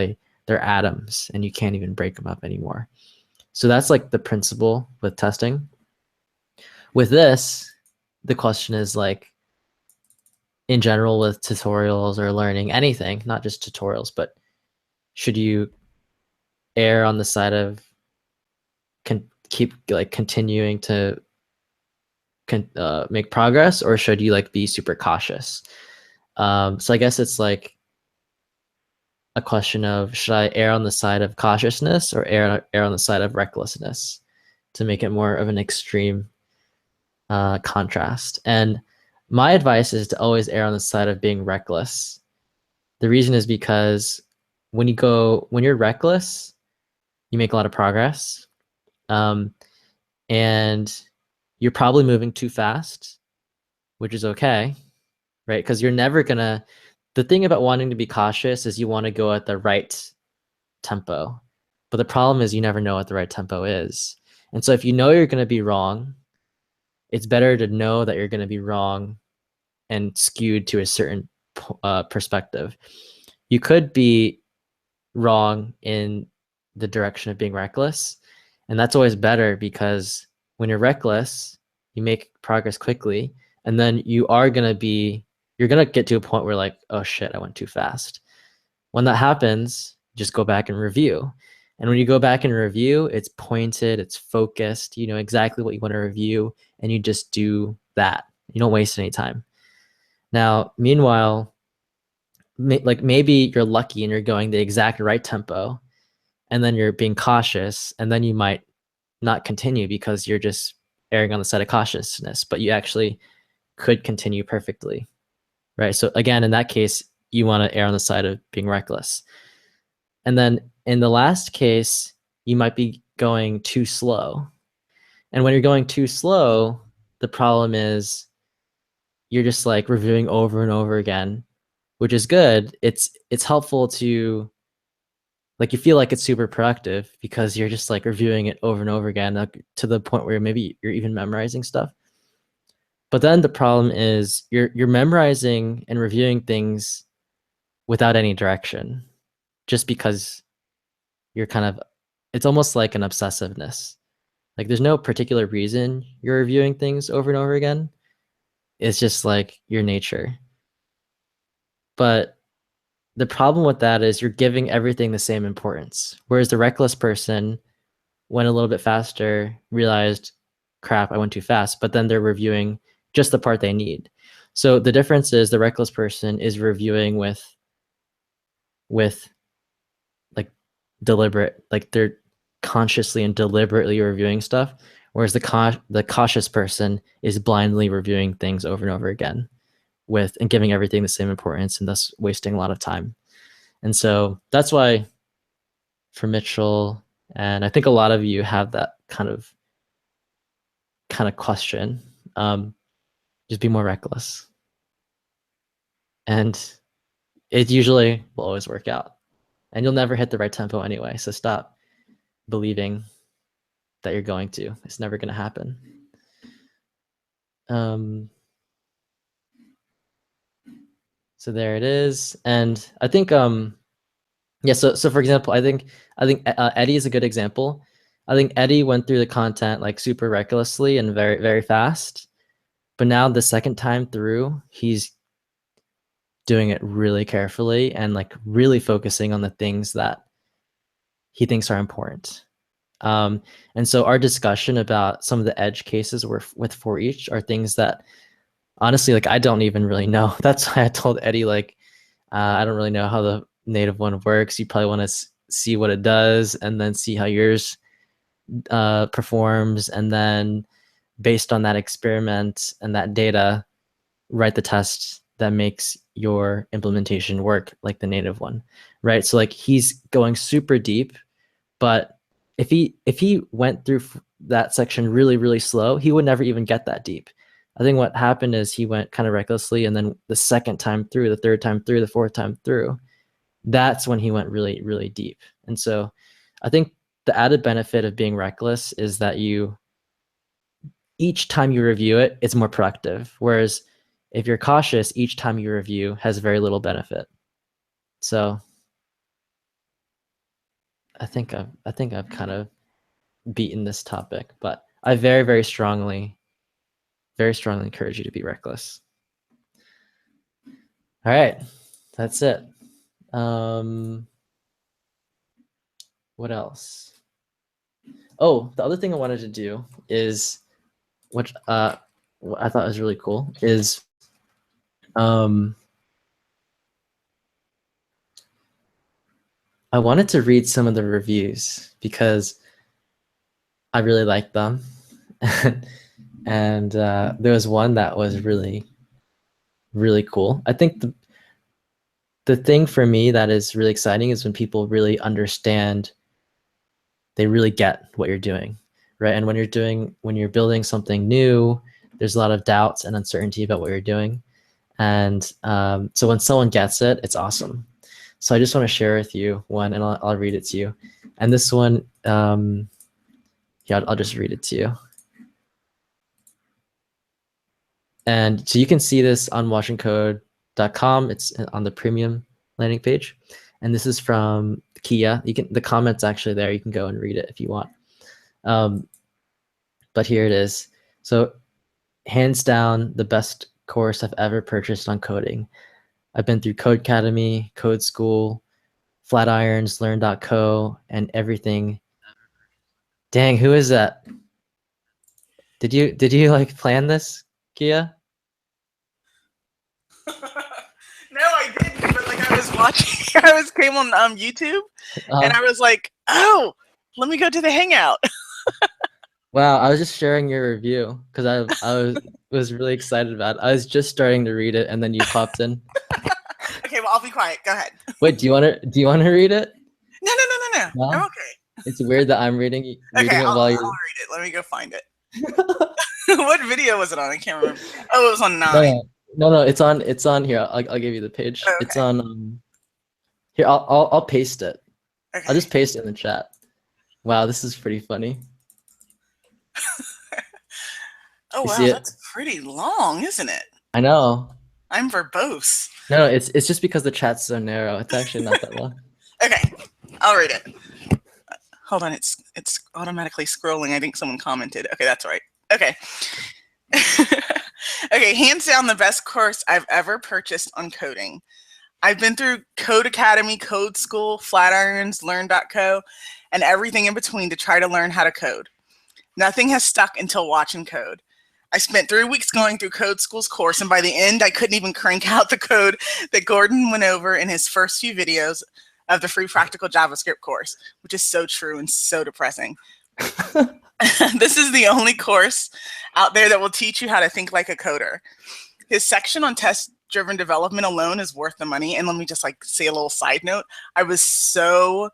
they're atoms and you can't even break them up anymore. So that's like the principle with testing. With this, the question is like, in general with tutorials or learning anything, not just tutorials, but should you err on the side of keep like continuing to make progress, or should you like be super cautious? So I guess it's like a question of, should I err on the side of cautiousness or err on the side of recklessness to make it more of an extreme contrast? And my advice is to always err on the side of being reckless. The reason is because when you're reckless, you make a lot of progress. And you're probably moving too fast, which is okay, right? Because you're never gonna, the thing about wanting to be cautious is you want to go at the right tempo. But the problem is you never know what the right tempo is. And so if you know you're going to be wrong, it's better to know that you're going to be wrong and skewed to a certain perspective. You could be wrong in the direction of being reckless. And that's always better, because when you're reckless, you make progress quickly. And then you're going to get to a point where like, oh shit, I went too fast. When that happens, just go back and review. And when you go back and review, it's pointed, it's focused, you know exactly what you want to review, and you just do that. You don't waste any time. Now, meanwhile, like maybe you're lucky and you're going the exact right tempo, and then you're being cautious, and then you might not continue because you're just erring on the side of cautiousness, but you actually could continue perfectly, right? So again, in that case, you want to err on the side of being reckless. And then in the last case, you might be going too slow. And when you're going too slow, the problem is you're just like reviewing over and over again, which is good. It's helpful to, like, you feel like it's super productive because you're just like reviewing it over and over again, like, to the point where maybe you're even memorizing stuff. But then the problem is you're memorizing and reviewing things without any direction, just because you're kind of, it's almost like an obsessiveness. Like there's no particular reason you're reviewing things over and over again, It's just like your nature. But the problem with that is you're giving everything the same importance. Whereas the reckless person went a little bit faster, realized, crap, I went too fast, but then they're reviewing just the part they need. So the difference is the reckless person is reviewing with like deliberate, like they're consciously and deliberately reviewing stuff, whereas the cautious person is blindly reviewing things over and over again and giving everything the same importance and thus wasting a lot of time. And so that's why for Mitchell, and I think a lot of you have that kind of question, just be more reckless. And it usually will always work out. And you'll never hit the right tempo anyway, so stop believing that you're going to. It's never going to happen. So there it is. And I think yeah, so for example, I think Eddie is a good example. I think Eddie went through the content like super recklessly and very, very fast. But now the second time through, he's doing it really carefully and like really focusing on the things that he thinks are important. And so our discussion about some of the edge cases with for each are things that honestly, like I don't even really know. That's why I told Eddie, like, I don't really know how the native one works. You probably want to see what it does and then see how yours performs. And then based on that experiment and that data, write the test that makes your implementation work like the native one, right? So like he's going super deep, but if he went through that section really, really slow, he would never even get that deep. I think what happened is he went kind of recklessly, and then the second time through, the third time through, the fourth time through, that's when he went really, really deep. And so I think the added benefit of being reckless is that each time you review it, it's more productive. Whereas if you're cautious, each time you review has very little benefit. So I think I've kind of beaten this topic, but I very, very strongly encourage you to be reckless. All right, that's it. What else? Oh, the other thing I wanted to do is, what I thought was really cool is, I wanted to read some of the reviews because I really liked them. And there was one that was really, really cool. I think the thing for me that is really exciting is when people really understand, they really get what you're doing, right? And when you're building something new, there's a lot of doubts and uncertainty about what you're doing. And so when someone gets it, it's awesome. So I just want to share with you one, and I'll read it to you. And this one, yeah, I'll just read it to you. And so you can see this on washingcode.com. It's on the premium landing page. And this is from Kia. The comment's actually there. You can go and read it if you want. But here it is. So hands down, the best course I've ever purchased on coding. I've been through Codecademy, Code School, Flatirons, Learn.co, and everything. Dang, who is that? Did you like plan this, Kia? No, I didn't. But like I was watching, came on YouTube, and I was like, oh, let me go to the Hangout. Wow, I was just sharing your review because I was really excited about it. I was just starting to read it, and then you popped in. Okay, well I'll be quiet. Go ahead. Wait, do you want to read it? No. No? I'm okay. It's weird that I'm reading it I'll while you're. read it. Let me go find it. What video was it on? I can't remember. Oh, it was on 9. No, it's on here. I'll give you the page. Oh, okay. It's on here. I'll paste it. Okay. I'll just paste it in the chat. Wow, this is pretty funny. Oh wow, that's pretty long, isn't it? I know. I'm verbose. No, it's just because the chat's so narrow. It's actually not that long. Okay, I'll read it. Hold on, it's automatically scrolling. I think someone commented. Okay, that's right. Okay. Okay, Okay, hands down the best course I've ever purchased on coding. I've been through Code Academy, Code School, Flatirons, Learn.co, and everything in between to try to learn how to code. Nothing has stuck until watching code. I spent 3 weeks going through Code School's course, and by the end, I couldn't even crank out the code that Gordon went over in his first few videos of the free practical JavaScript course, which is so true and so depressing. This is the only course out there that will teach you how to think like a coder. His section on test-driven development alone is worth the money. And let me just like say a little side note. I was so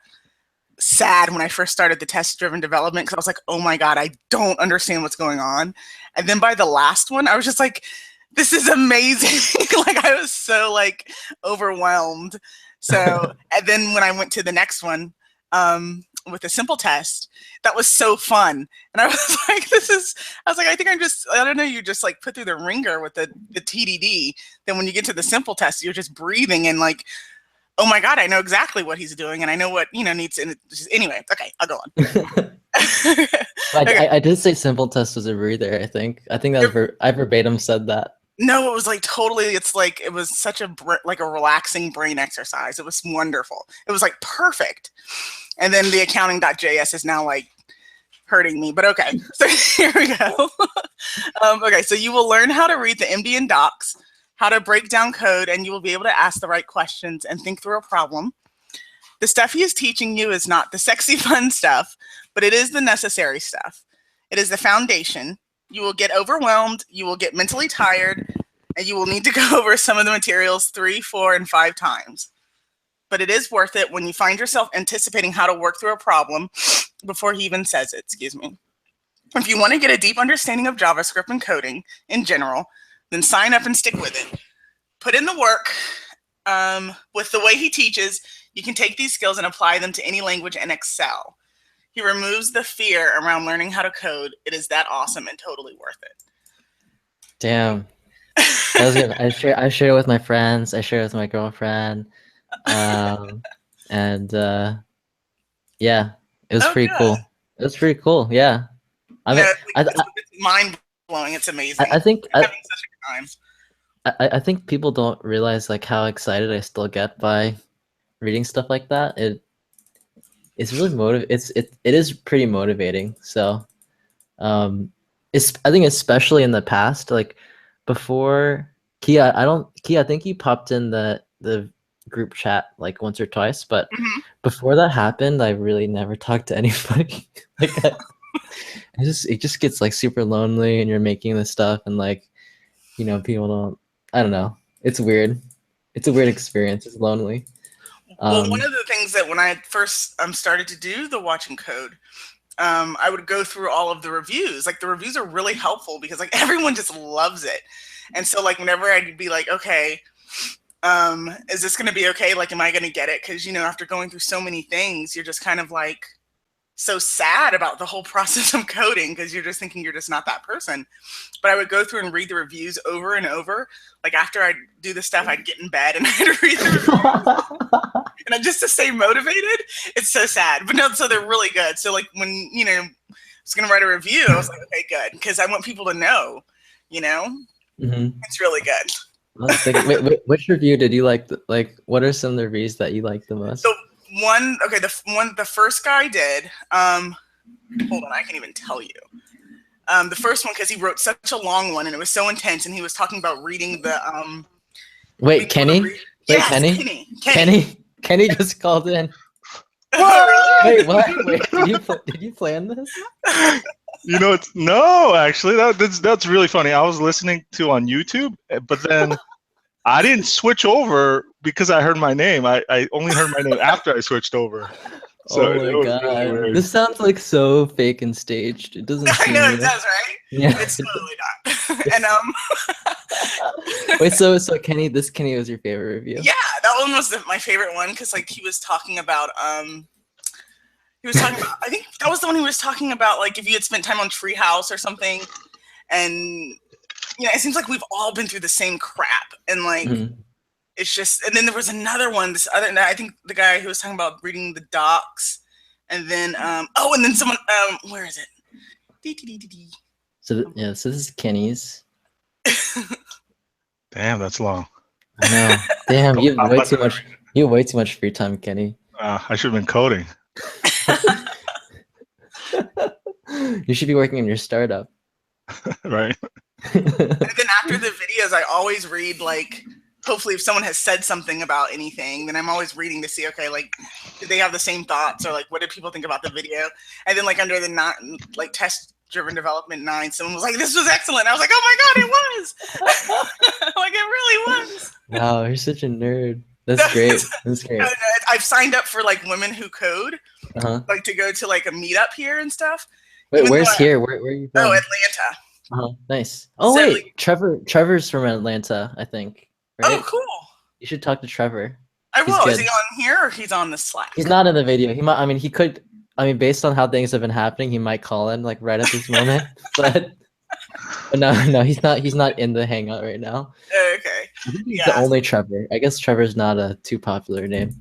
sad when I first started the test-driven development because I was like, oh my God, I don't understand what's going on. And then by the last one, I was just like, this is amazing. Like I was so like overwhelmed. So, and then when I went to the next one, with a simple test, that was so fun. And I was like, I think I don't know, you just like put through the ringer with the TDD. Then when you get to the simple test, you're just breathing and like, oh my God, I know exactly what he's doing. And I know what, needs to, anyway, okay, I'll go on. Okay. I did say simple test was a breather, I think that I verbatim said that. No, it was like totally, it was such a relaxing brain exercise. It was wonderful. It was like perfect. And then the accounting.js is now like hurting me, but okay. So here we go. Okay, so you will learn how to read the MDN docs, how to break down code, and you will be able to ask the right questions and think through a problem. The stuff he is teaching you is not the sexy fun stuff, but it is the necessary stuff. It is the foundation. You will get overwhelmed, you will get mentally tired, and you will need to go over some of the materials 3, 4, and 5 times. But it is worth it when you find yourself anticipating how to work through a problem before he even says it, excuse me. If you want to get a deep understanding of JavaScript and coding in general, then sign up and stick with it. Put in the work. With the way he teaches, you can take these skills and apply them to any language and excel. He removes the fear around learning how to code. It is that awesome and totally worth it. Damn. That was good. I share it with my friends. I share it with my girlfriend. Yeah, it was pretty cool. It was pretty cool. Yeah. It's mind blowing. It's amazing. I think I'm having such a good time. I think people don't realize like how excited I still get by reading stuff like that. It's really it is pretty motivating. So I think especially in the past, like before Kia, I think you popped in the group chat like once or twice, but before that happened, I really never talked to anybody. Like it just gets like super lonely, and you're making this stuff, and like people don't. I don't know. It's weird. It's a weird experience. It's lonely. Well, one of the things that when I first started to do the watching code, I would go through all of the reviews. Like the reviews are really helpful because like everyone just loves it, and so like whenever I'd be like, okay. Is this going to be okay? Like, am I going to get it? Because, after going through so many things, you're just kind of like so sad about the whole process of coding because you're just thinking you're just not that person. But I would go through and read the reviews over and over. Like after I'd do the stuff, I'd get in bed and I'd read the reviews. And just to stay motivated, it's so sad. But no, so they're really good. So like when, I was going to write a review, I was like, okay, good. Because I want people to know, It's really good. Wait, which review did you like? What are some of the reviews that you like the most? So the first guy did. Hold on, I can't even tell you. The first one because he wrote such a long one and it was so intense, and he was talking about reading the. Wait, Kenny? Yes, Kenny just called in. Wait, what? Wait, did you plan this? No, actually, that's really funny. I was listening to on YouTube, but then I didn't switch over because I heard my name. I only heard my name after I switched over. So oh my God. Really this sounds like so fake and staged. It doesn't. I know it does, right? Yeah. It's totally not. And Wait, so Kenny was your favorite review? Yeah, that one was my favorite one because like he was talking about I think that was the one he was talking about, like if you had spent time on Treehouse or something, and it seems like we've all been through the same crap, and like it's just. And then there was another one. I think the guy who was talking about reading the docs, and then and then someone where is it? So this is Kenny's. Damn, that's long. I know. Damn, you I'm have way about too to- much. You have way too much free time, Kenny. I should have been coding. You should be working in your startup. Right. And then after the videos, I always read, like, hopefully if someone has said something about anything, then I'm always reading to see, okay, like, did they have the same thoughts, or like, what did people think about the video? And then, like, under the like test-driven development 9, someone was like, this was excellent. I was like, oh my god, it was. Like, it really was. Wow, you're such a nerd. That's great. That's great. I've signed up for like Women Who Code, like to go to like a meetup here and stuff. Wait, Even where's though here? Where are you from? Oh, Atlanta. Nice. Oh So, wait, Trevor's from Atlanta, I think. Right? Oh, cool. You should talk to Trevor. I will. He's Is he good. on here or he's on the Slack? He's not in the video. He might. I mean, he could. I mean, based on how things have been happening, he might call in like right at this moment. But no, he's not. He's not in the hangout right now. Okay. I think he's the only Trevor. I guess Trevor's not a too popular name.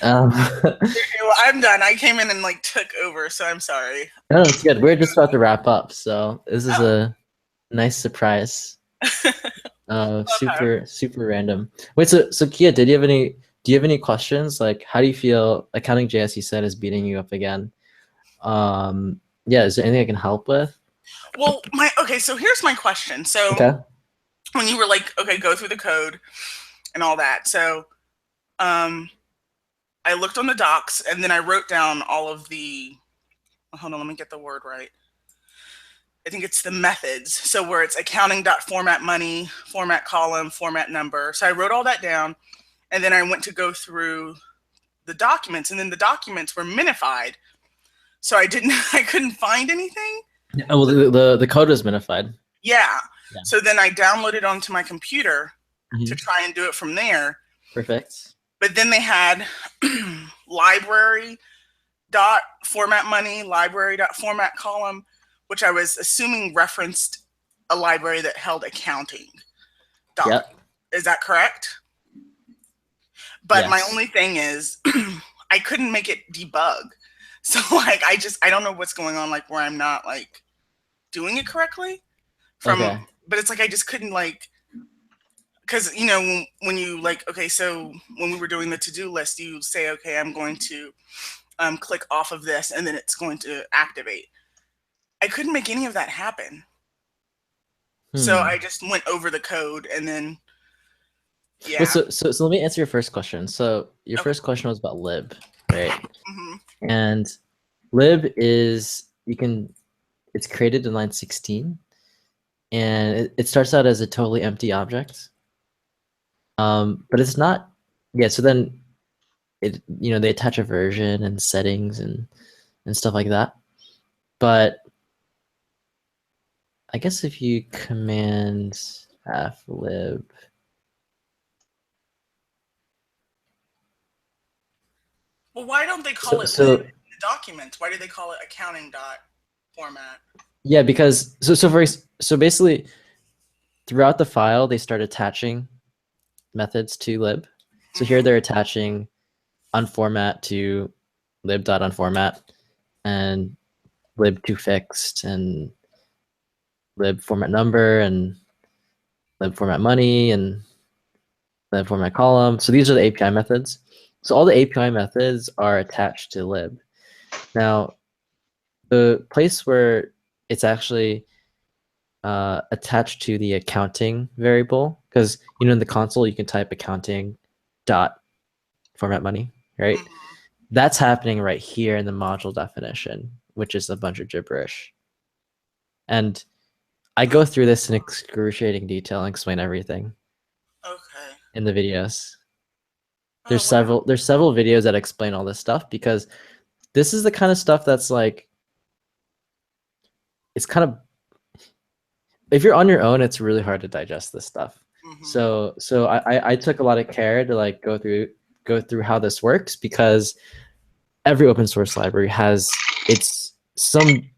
Okay, well, I'm done. I came in and like took over, so I'm sorry. No, it's good. We're just about to wrap up, so this is a nice surprise. Super random. Wait, so Kia, do you have any questions? Like, how do you feel Accounting JS, you said, is beating you up again? Yeah, is there anything I can help with? Well, so here's my question. So when you were like, okay, go through the code and all that. So I looked on the docs and then I wrote down all of the, hold on, let me get the word right. I think it's the methods. So where it's accounting.format money, format column, format number. So I wrote all that down and then I went to go through the documents, and then the documents were minified. So I couldn't find anything. Oh, well, the code was minified. Yeah. So then I downloaded onto my computer to try and do it from there. Perfect. But then they had library.format money, library.format column, which I was assuming referenced a library that held accounting. Yep. Is that correct? But Yes. my only thing is I couldn't make it debug. So like I don't know what's going on, like where I'm not like doing it correctly. But it's like I just couldn't like, because you know when you like, okay, so when we were doing the to-do list, you say, okay, I'm going to click off of this and then it's going to activate. I couldn't make any of that happen. So I just went over the code and then yeah. Well, so let me answer your first question. So your first question was about lib, right? And lib is it's created in line 16, and it starts out as a totally empty object. But it's not. Yeah. So then they attach a version and settings and stuff like that. But I guess if you command lib. Well, why don't they call it lib in the documents? Why do they call it accounting.format? Yeah, because so basically throughout the file they start attaching methods to lib. So here they're attaching unformat to lib.unformat and lib to fixed and lib format number and lib format money and lib format column. So these are the API methods. So all the API methods are attached to lib. Now, the place where it's actually attached to the accounting variable, because in the console you can type accounting dot format money, right? That's happening right here in the module definition, which is a bunch of gibberish. And I go through this in excruciating detail and explain everything. Okay. In the videos. There's several videos that explain all this stuff, because this is the kind of stuff that's like, it's kind of, if you're on your own, it's really hard to digest this stuff. So I took a lot of care to like go through how this works, because every open source library has some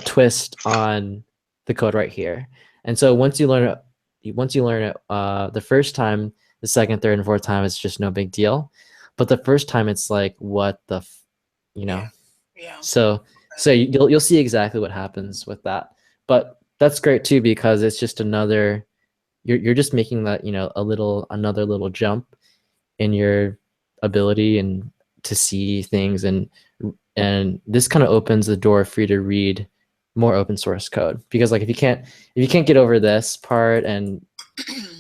twist on the code right here. And so once you learn it the first time, the second, third, and fourth time, it's just no big deal. But the first time, it's like, what the, Yeah. So you'll see exactly what happens with that. But that's great too, because it's just another you're just making that, another little jump in your ability and to see things, and this kind of opens the door for you to read more open source code, because like if you can't get over this part, and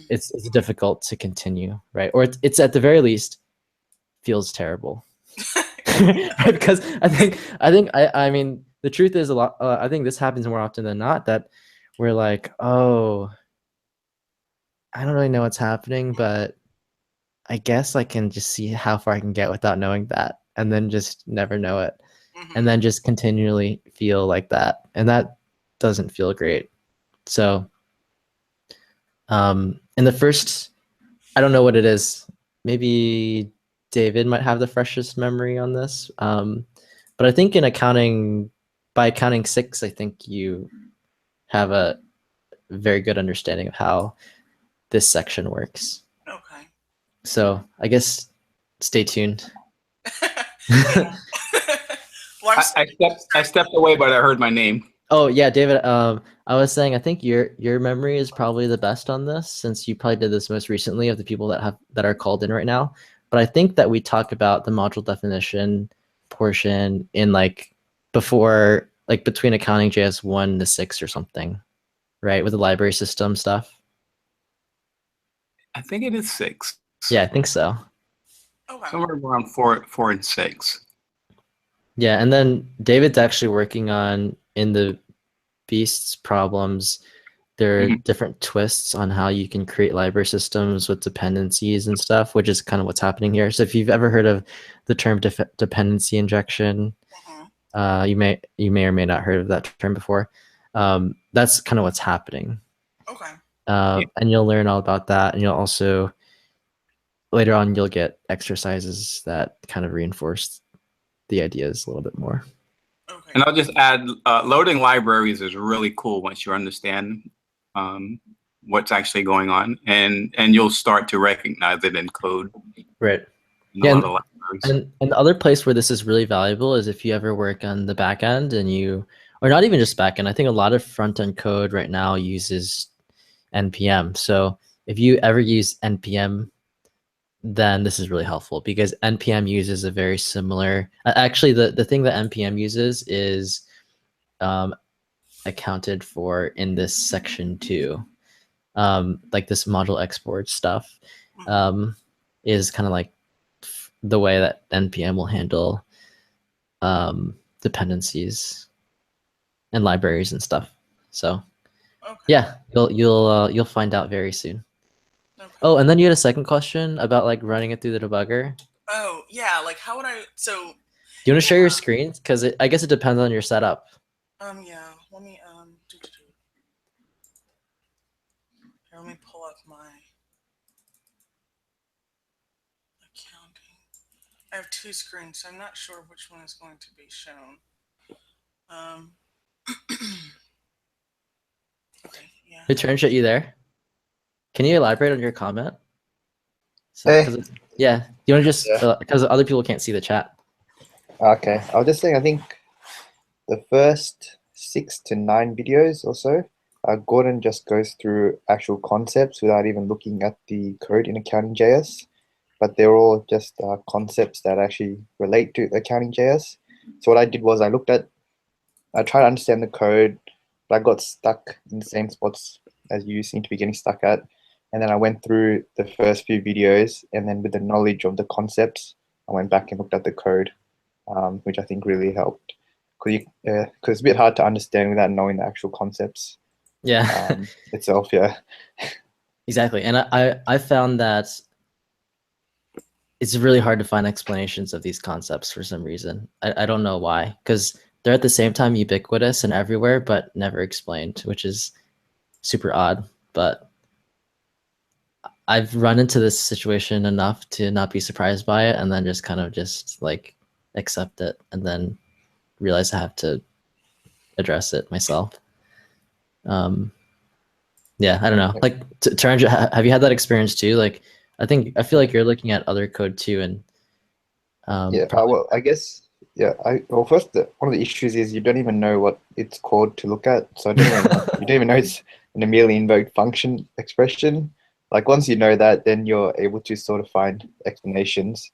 it's difficult to continue, right? Or it's at the very least feels terrible. Right? Because I mean the truth is I think this happens more often than not, that we're like, oh, I don't really know what's happening, but I guess I can just see how far I can get without knowing that, and then just never know it, and then just continually feel like that, and that doesn't feel great. So in the first, I don't know what it is, maybe David might have the freshest memory on this, but I think by accounting 6, I think you have a very good understanding of how this section works. Okay. So I guess stay tuned. Well, I stepped away, but I heard my name. Oh yeah, David. I was saying I think your memory is probably the best on this, since you probably did this most recently of the people that are called in right now. But I think that we talk about the module definition portion in between accounting JS 1 to 6 or something, right? With the library system stuff. I think it is 6. Yeah, I think so. Okay. Somewhere around 4 and 6. Yeah, and then David's actually working on, in the Beasts problems, there are different twists on how you can create library systems with dependencies and stuff, which is kind of what's happening here. So if you've ever heard of the term dependency injection, you may or may not heard of that term before. That's kind of what's happening. Okay. And you'll learn all about that, and you'll also later on you'll get exercises that kind of reinforce the ideas a little bit more. Okay. And I'll just add, loading libraries is really cool once you understand what's actually going on, and you'll start to recognize it in code. Right. Yeah. And the other place where this is really valuable is if you ever work on the back end, or not even just back end. I think a lot of front end code right now uses NPM. So if you ever use NPM, then this is really helpful, because NPM uses a very similar, actually the thing that NPM uses is accounted for in this section too. Like this module export stuff is kind of like the way that NPM will handle dependencies and libraries and stuff. So yeah, you'll find out very soon. Okay. Oh, and then you had a second question about like running it through the debugger. Oh yeah, like how would I? So. Do you want to share your screen? Because I guess it depends on your setup. Yeah. Let me Here, let me pull up my accounting. I have 2 screens, so I'm not sure which one is going to be shown. Okay. Yeah. Hey, Turnshet, you there? Can you elaborate on your comment? Yeah. You want to just, because other people can't see the chat. Okay. I was just saying, I think the first 6 to 9 videos or so, Gordon just goes through actual concepts without even looking at the code in Accounting.js, but they're all just concepts that actually relate to Accounting.js. So what I did was I tried to understand the code, but I got stuck in the same spots as you seem to be getting stuck at. And then I went through the first few videos, and then with the knowledge of the concepts, I went back and looked at the code, which I think really helped. Because it's a bit hard to understand without knowing the actual concepts. Yeah. Itself, yeah. Exactly. And I found that it's really hard to find explanations of these concepts for some reason. I don't know why, because they're at the same time ubiquitous and everywhere, but never explained, which is super odd. But I've run into this situation enough to not be surprised by it, and then just kind of just like accept it, and then realize I have to address it myself. Yeah, I don't know. Like, Taranjit, have you had that experience too? Like, I feel like you're looking at other code too, and well, I guess, yeah. First, one of the issues is you don't even know what it's called to look at. So you don't even know it's an Amelia invoked function expression. Like once you know that, then you're able to sort of find explanations,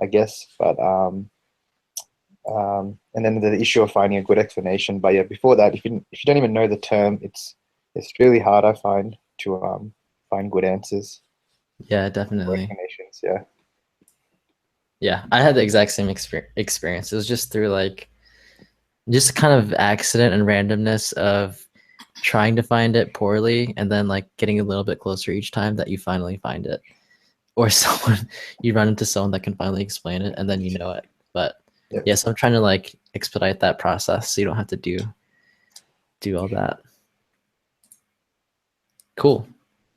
I guess. But and then the issue of finding a good explanation. But yeah, before that, if you don't even know the term, it's really hard, I find, to find good answers. Yeah, definitely. Explanations, yeah. Yeah, I had the exact same experience. It was just through like just kind of accident and randomness of trying to find it poorly and then like getting a little bit closer each time that you finally find it, or someone you run into someone that can finally explain it and then you know it. But Yep. yes, I'm trying to like expedite that process so you don't have to do all that. Cool.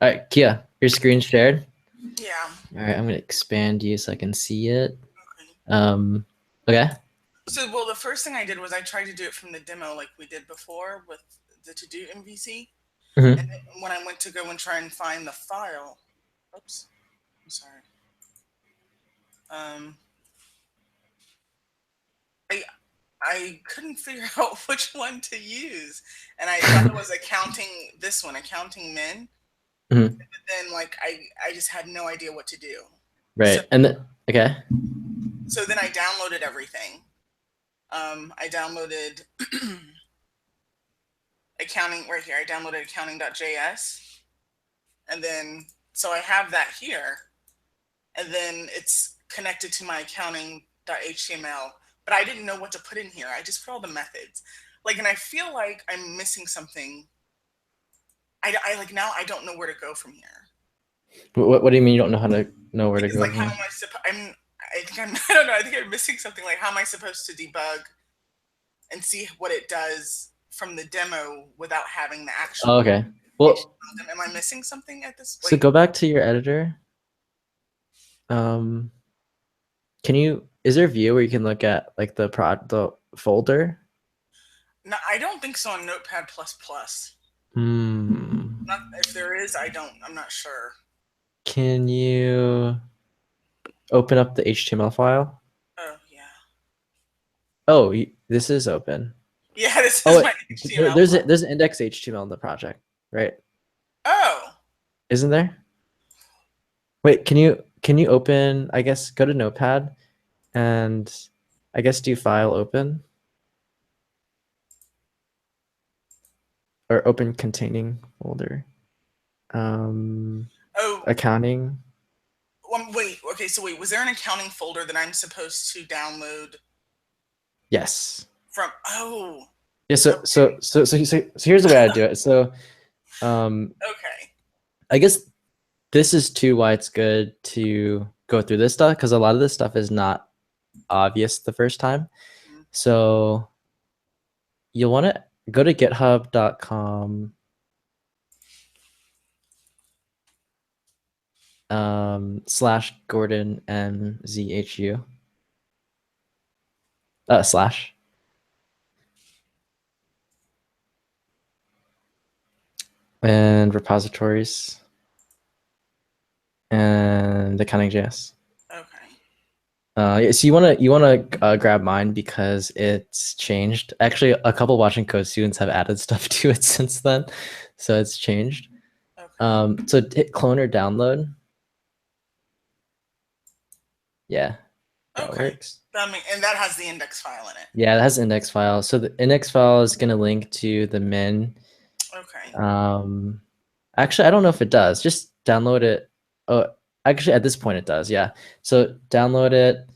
All right, Kia, your screen shared. Yeah. All right, I'm gonna expand you so I can see it. Okay. Okay. So, well, the first thing I did was I tried to do it from the demo like we did before with the to-do MVC. Mhm. And then when I went to go and try and find the file, oops, I'm sorry. I couldn't figure out which one to use, and I thought it was accounting. This one, accounting min. Mhm. But then, like, I just had no idea what to do. Right, So, and then okay. So then I downloaded everything. I downloaded accounting right here. I downloaded accounting.js, and then so I have that here, and then it's connected to my accounting.html. But I didn't know what to put in here. I just put all the methods, like, and I feel like I'm missing something. I like now I don't know where to go from here. What do you mean you don't know how to know where Because, to go? like, how am I I don't know. I think I'm missing something. Like, how am I supposed to debug and see what it does from the demo without having the actual? Oh, okay. Well, am I missing something at this point? So go back to your editor. Can you? Is there a view where you can look at like the folder? No, I don't think so on Notepad++. Not, if there is, I'm not sure. Can you open up the HTML file? Oh, yeah. Oh, this is open. Yeah, this is my HTML. There's an index HTML in the project, right? Oh. Isn't there? Wait, can you open, I guess, go to Notepad and I guess do file open? Or open containing folder. Accounting. Wait, okay, so wait, was there an accounting folder that I'm supposed to download? Yes. From yeah, so here's the way I do it. So okay. I guess this is too why it's good to go through this stuff, because a lot of this stuff is not obvious the first time. So you'll want to go to github.com /Gordon MZHU / and repositories and accounting.js. Okay. So you wanna grab mine because it's changed. Actually, a couple Watching Code students have added stuff to it since then, so it's changed. Okay. So hit clone or download. Yeah. That works. And that has the index file in it. Yeah, that has the index file. So the index file is gonna link to the min. Okay. Actually, I don't know if it does. Just download it. Oh, actually, at this point, it does. Yeah. So download it,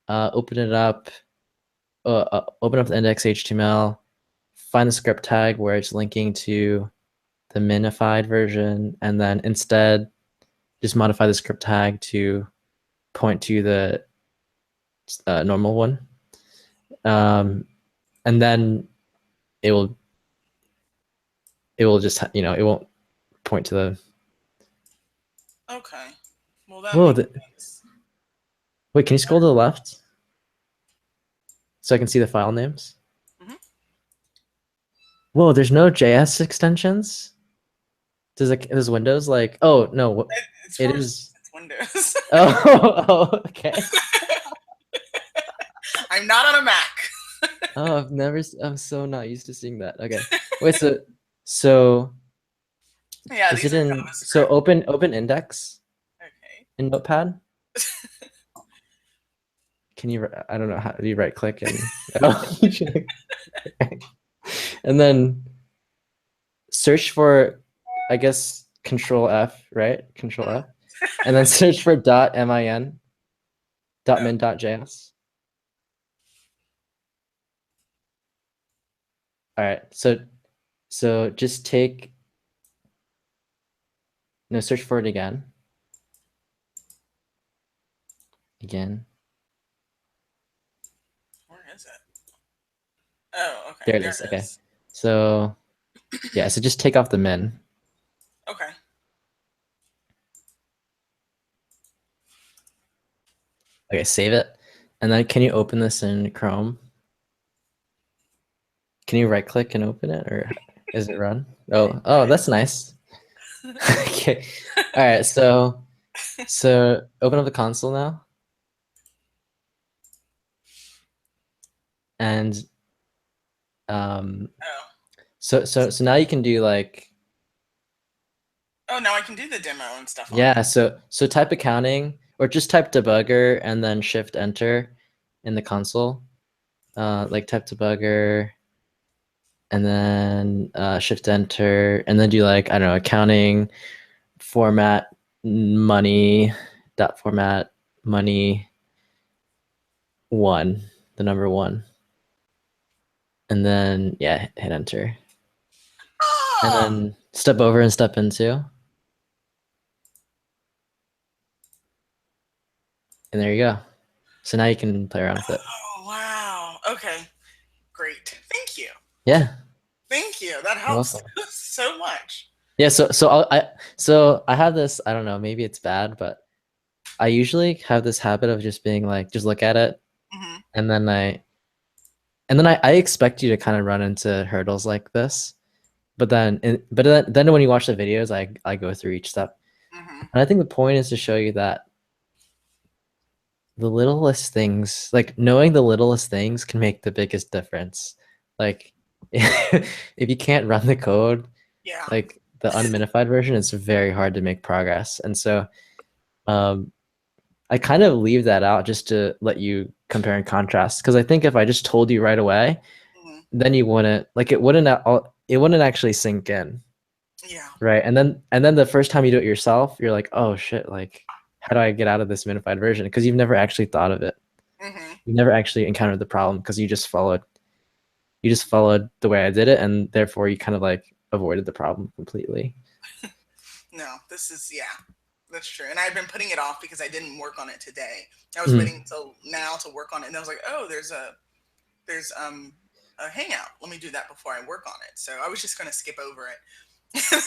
open it up, open up the index.html, find the script tag where it's linking to the minified version, and then instead just modify the script tag to point to the normal one. And then it will just, it won't point to the. Okay. Well, that makes sense. Wait, can you scroll to the left so I can see the file names? Mm-hmm. Whoa, there's no JS extensions? Does Windows like? Oh no, it is. It's Windows. oh, okay. I'm not on a Mac. Oh, I'm so not used to seeing that. Okay, wait, so Yeah, Is these it are in? JavaScript. So open index Okay. in Notepad. Can you? I don't know how do you right click and and then search for, I guess, Control F, right? Control F, and then search for .min, .min.js. All right, so just take no search for it again. Again. Where is it? Oh, okay. There it is. Okay. So yeah, so just take off the min. Okay. Okay, save it. And then can you open this in Chrome? Can you right click and open it, or is it run? Oh, that's nice. Okay. All right, so open up the console now. And so now you can do like, oh, now I can do the demo and stuff. Yeah, so type accounting or just type debugger and then shift enter in the console. Like type debugger and then shift enter and then do like, I don't know, accounting format money dot format money 1, the number 1. And then yeah, hit enter. And then step over and step into. And there you go. So now you can play around with it. Oh, wow. Okay. Great. Thank you. Yeah. Thank you. That helps so much. Yeah, so I have this, I don't know, maybe it's bad, but I usually have this habit of just being like, just look at it, and then I expect you to kind of run into hurdles like this, but then when you watch the videos, I go through each step, and I think the point is to show you that the littlest things, like knowing the littlest things, can make the biggest difference. Like if you can't run the code, yeah, like the unminified version, it's very hard to make progress. And so I kind of leave that out just to let you compare and contrast, because I think if I just told you right away, then you wouldn't, like, it wouldn't actually sink in. Yeah. Right. And then the first time you do it yourself, you're like, oh shit, like, how do I get out of this minified version? Because you've never actually thought of it. You never actually encountered the problem because you just followed the way I did it, and therefore you kind of like avoided the problem completely. No, this is, yeah, that's true. And I've been putting it off because I didn't work on it today. I was waiting until now to work on it, and I was like, oh, there's a Hangout. Let me do that before I work on it. So I was just going to skip over it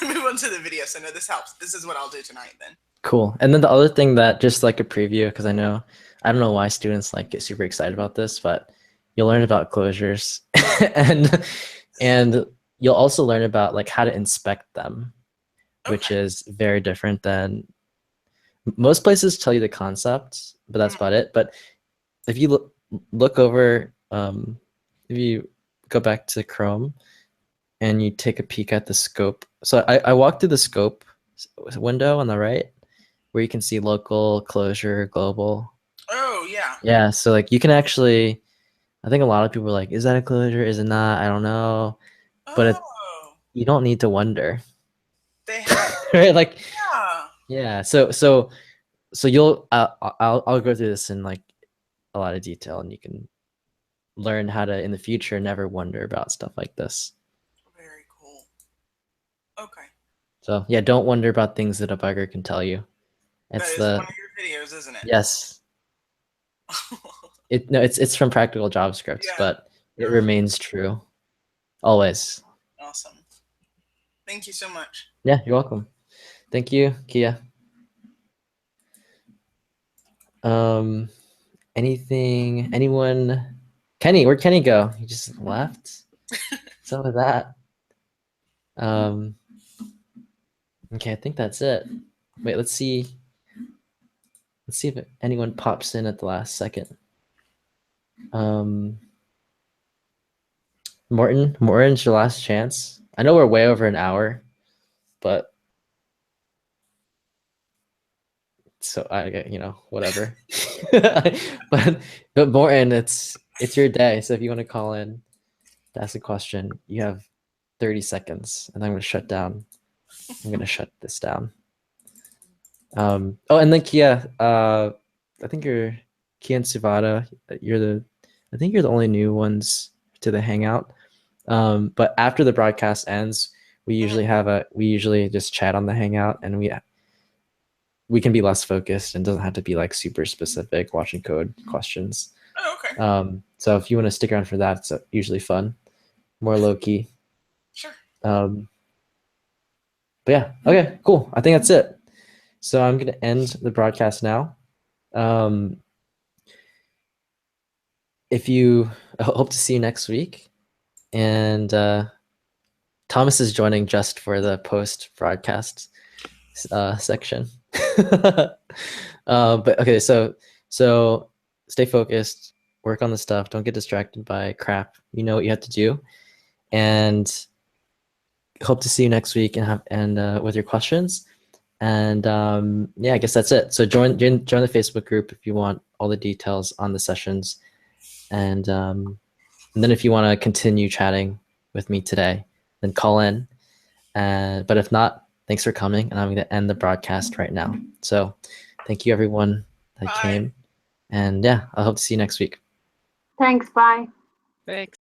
and move on to the video. So no, this helps. This is what I'll do tonight then. Cool. And then the other thing, that just like a preview, because I don't know why students like get super excited about this, but you'll learn about closures and you'll also learn about like how to inspect them, which is very different than most places tell you the concept, but that's about it. But if you look over, if you go back to Chrome and you take a peek at the scope. So I walked through the scope window on the right, where you can see local, closure, global. Oh, yeah. Yeah, so like you can actually, I think a lot of people are like, is that a closure? Is it not? I don't know. But you don't need to wonder. They have right? Like, yeah. So you'll, I'll go through this in like a lot of detail, and you can learn how to, in the future, never wonder about stuff like this. Very cool. Okay. So yeah, don't wonder about things that a bugger can tell you. It's one of your videos, isn't it? Yes. It's from Practical JavaScript, but it remains true. Always. Awesome. Thank you so much. Yeah, you're welcome. Thank you, Kia. Anyone? Kenny, where'd Kenny go? He just left? Some of that. Okay, I think that's it. Wait, let's see. Let's see if anyone pops in at the last second. Morton's your last chance. I know we're way over an hour, but so whatever. but Morton, it's your day. So if you want to call in to ask a question, you have 30 seconds, and I'm going to shut down. I'm going to shut this down. Oh, and then Kia, I think Kia and Suvada, I think you're the only new ones to the Hangout. But after the broadcast ends, we usually just chat on the Hangout, and we can be less focused and doesn't have to be like super specific watching code questions. Oh, okay. So if you want to stick around for that, it's usually fun, more low key. Sure. But yeah, okay, cool. I think that's it. So I'm gonna end the broadcast now. If you I hope to see you next week, and Thomas is joining just for the post broadcast section. But okay, so stay focused, work on the stuff, don't get distracted by crap. You know what you have to do, and hope to see you next week and with your questions. And yeah, I guess that's it. So join the Facebook group if you want all the details on the sessions, and then if you want to continue chatting with me today, then call in. But if not, thanks for coming, and I'm going to end the broadcast right now. So thank you everyone that came, and yeah, I hope to see you next week. Thanks. Bye. Thanks.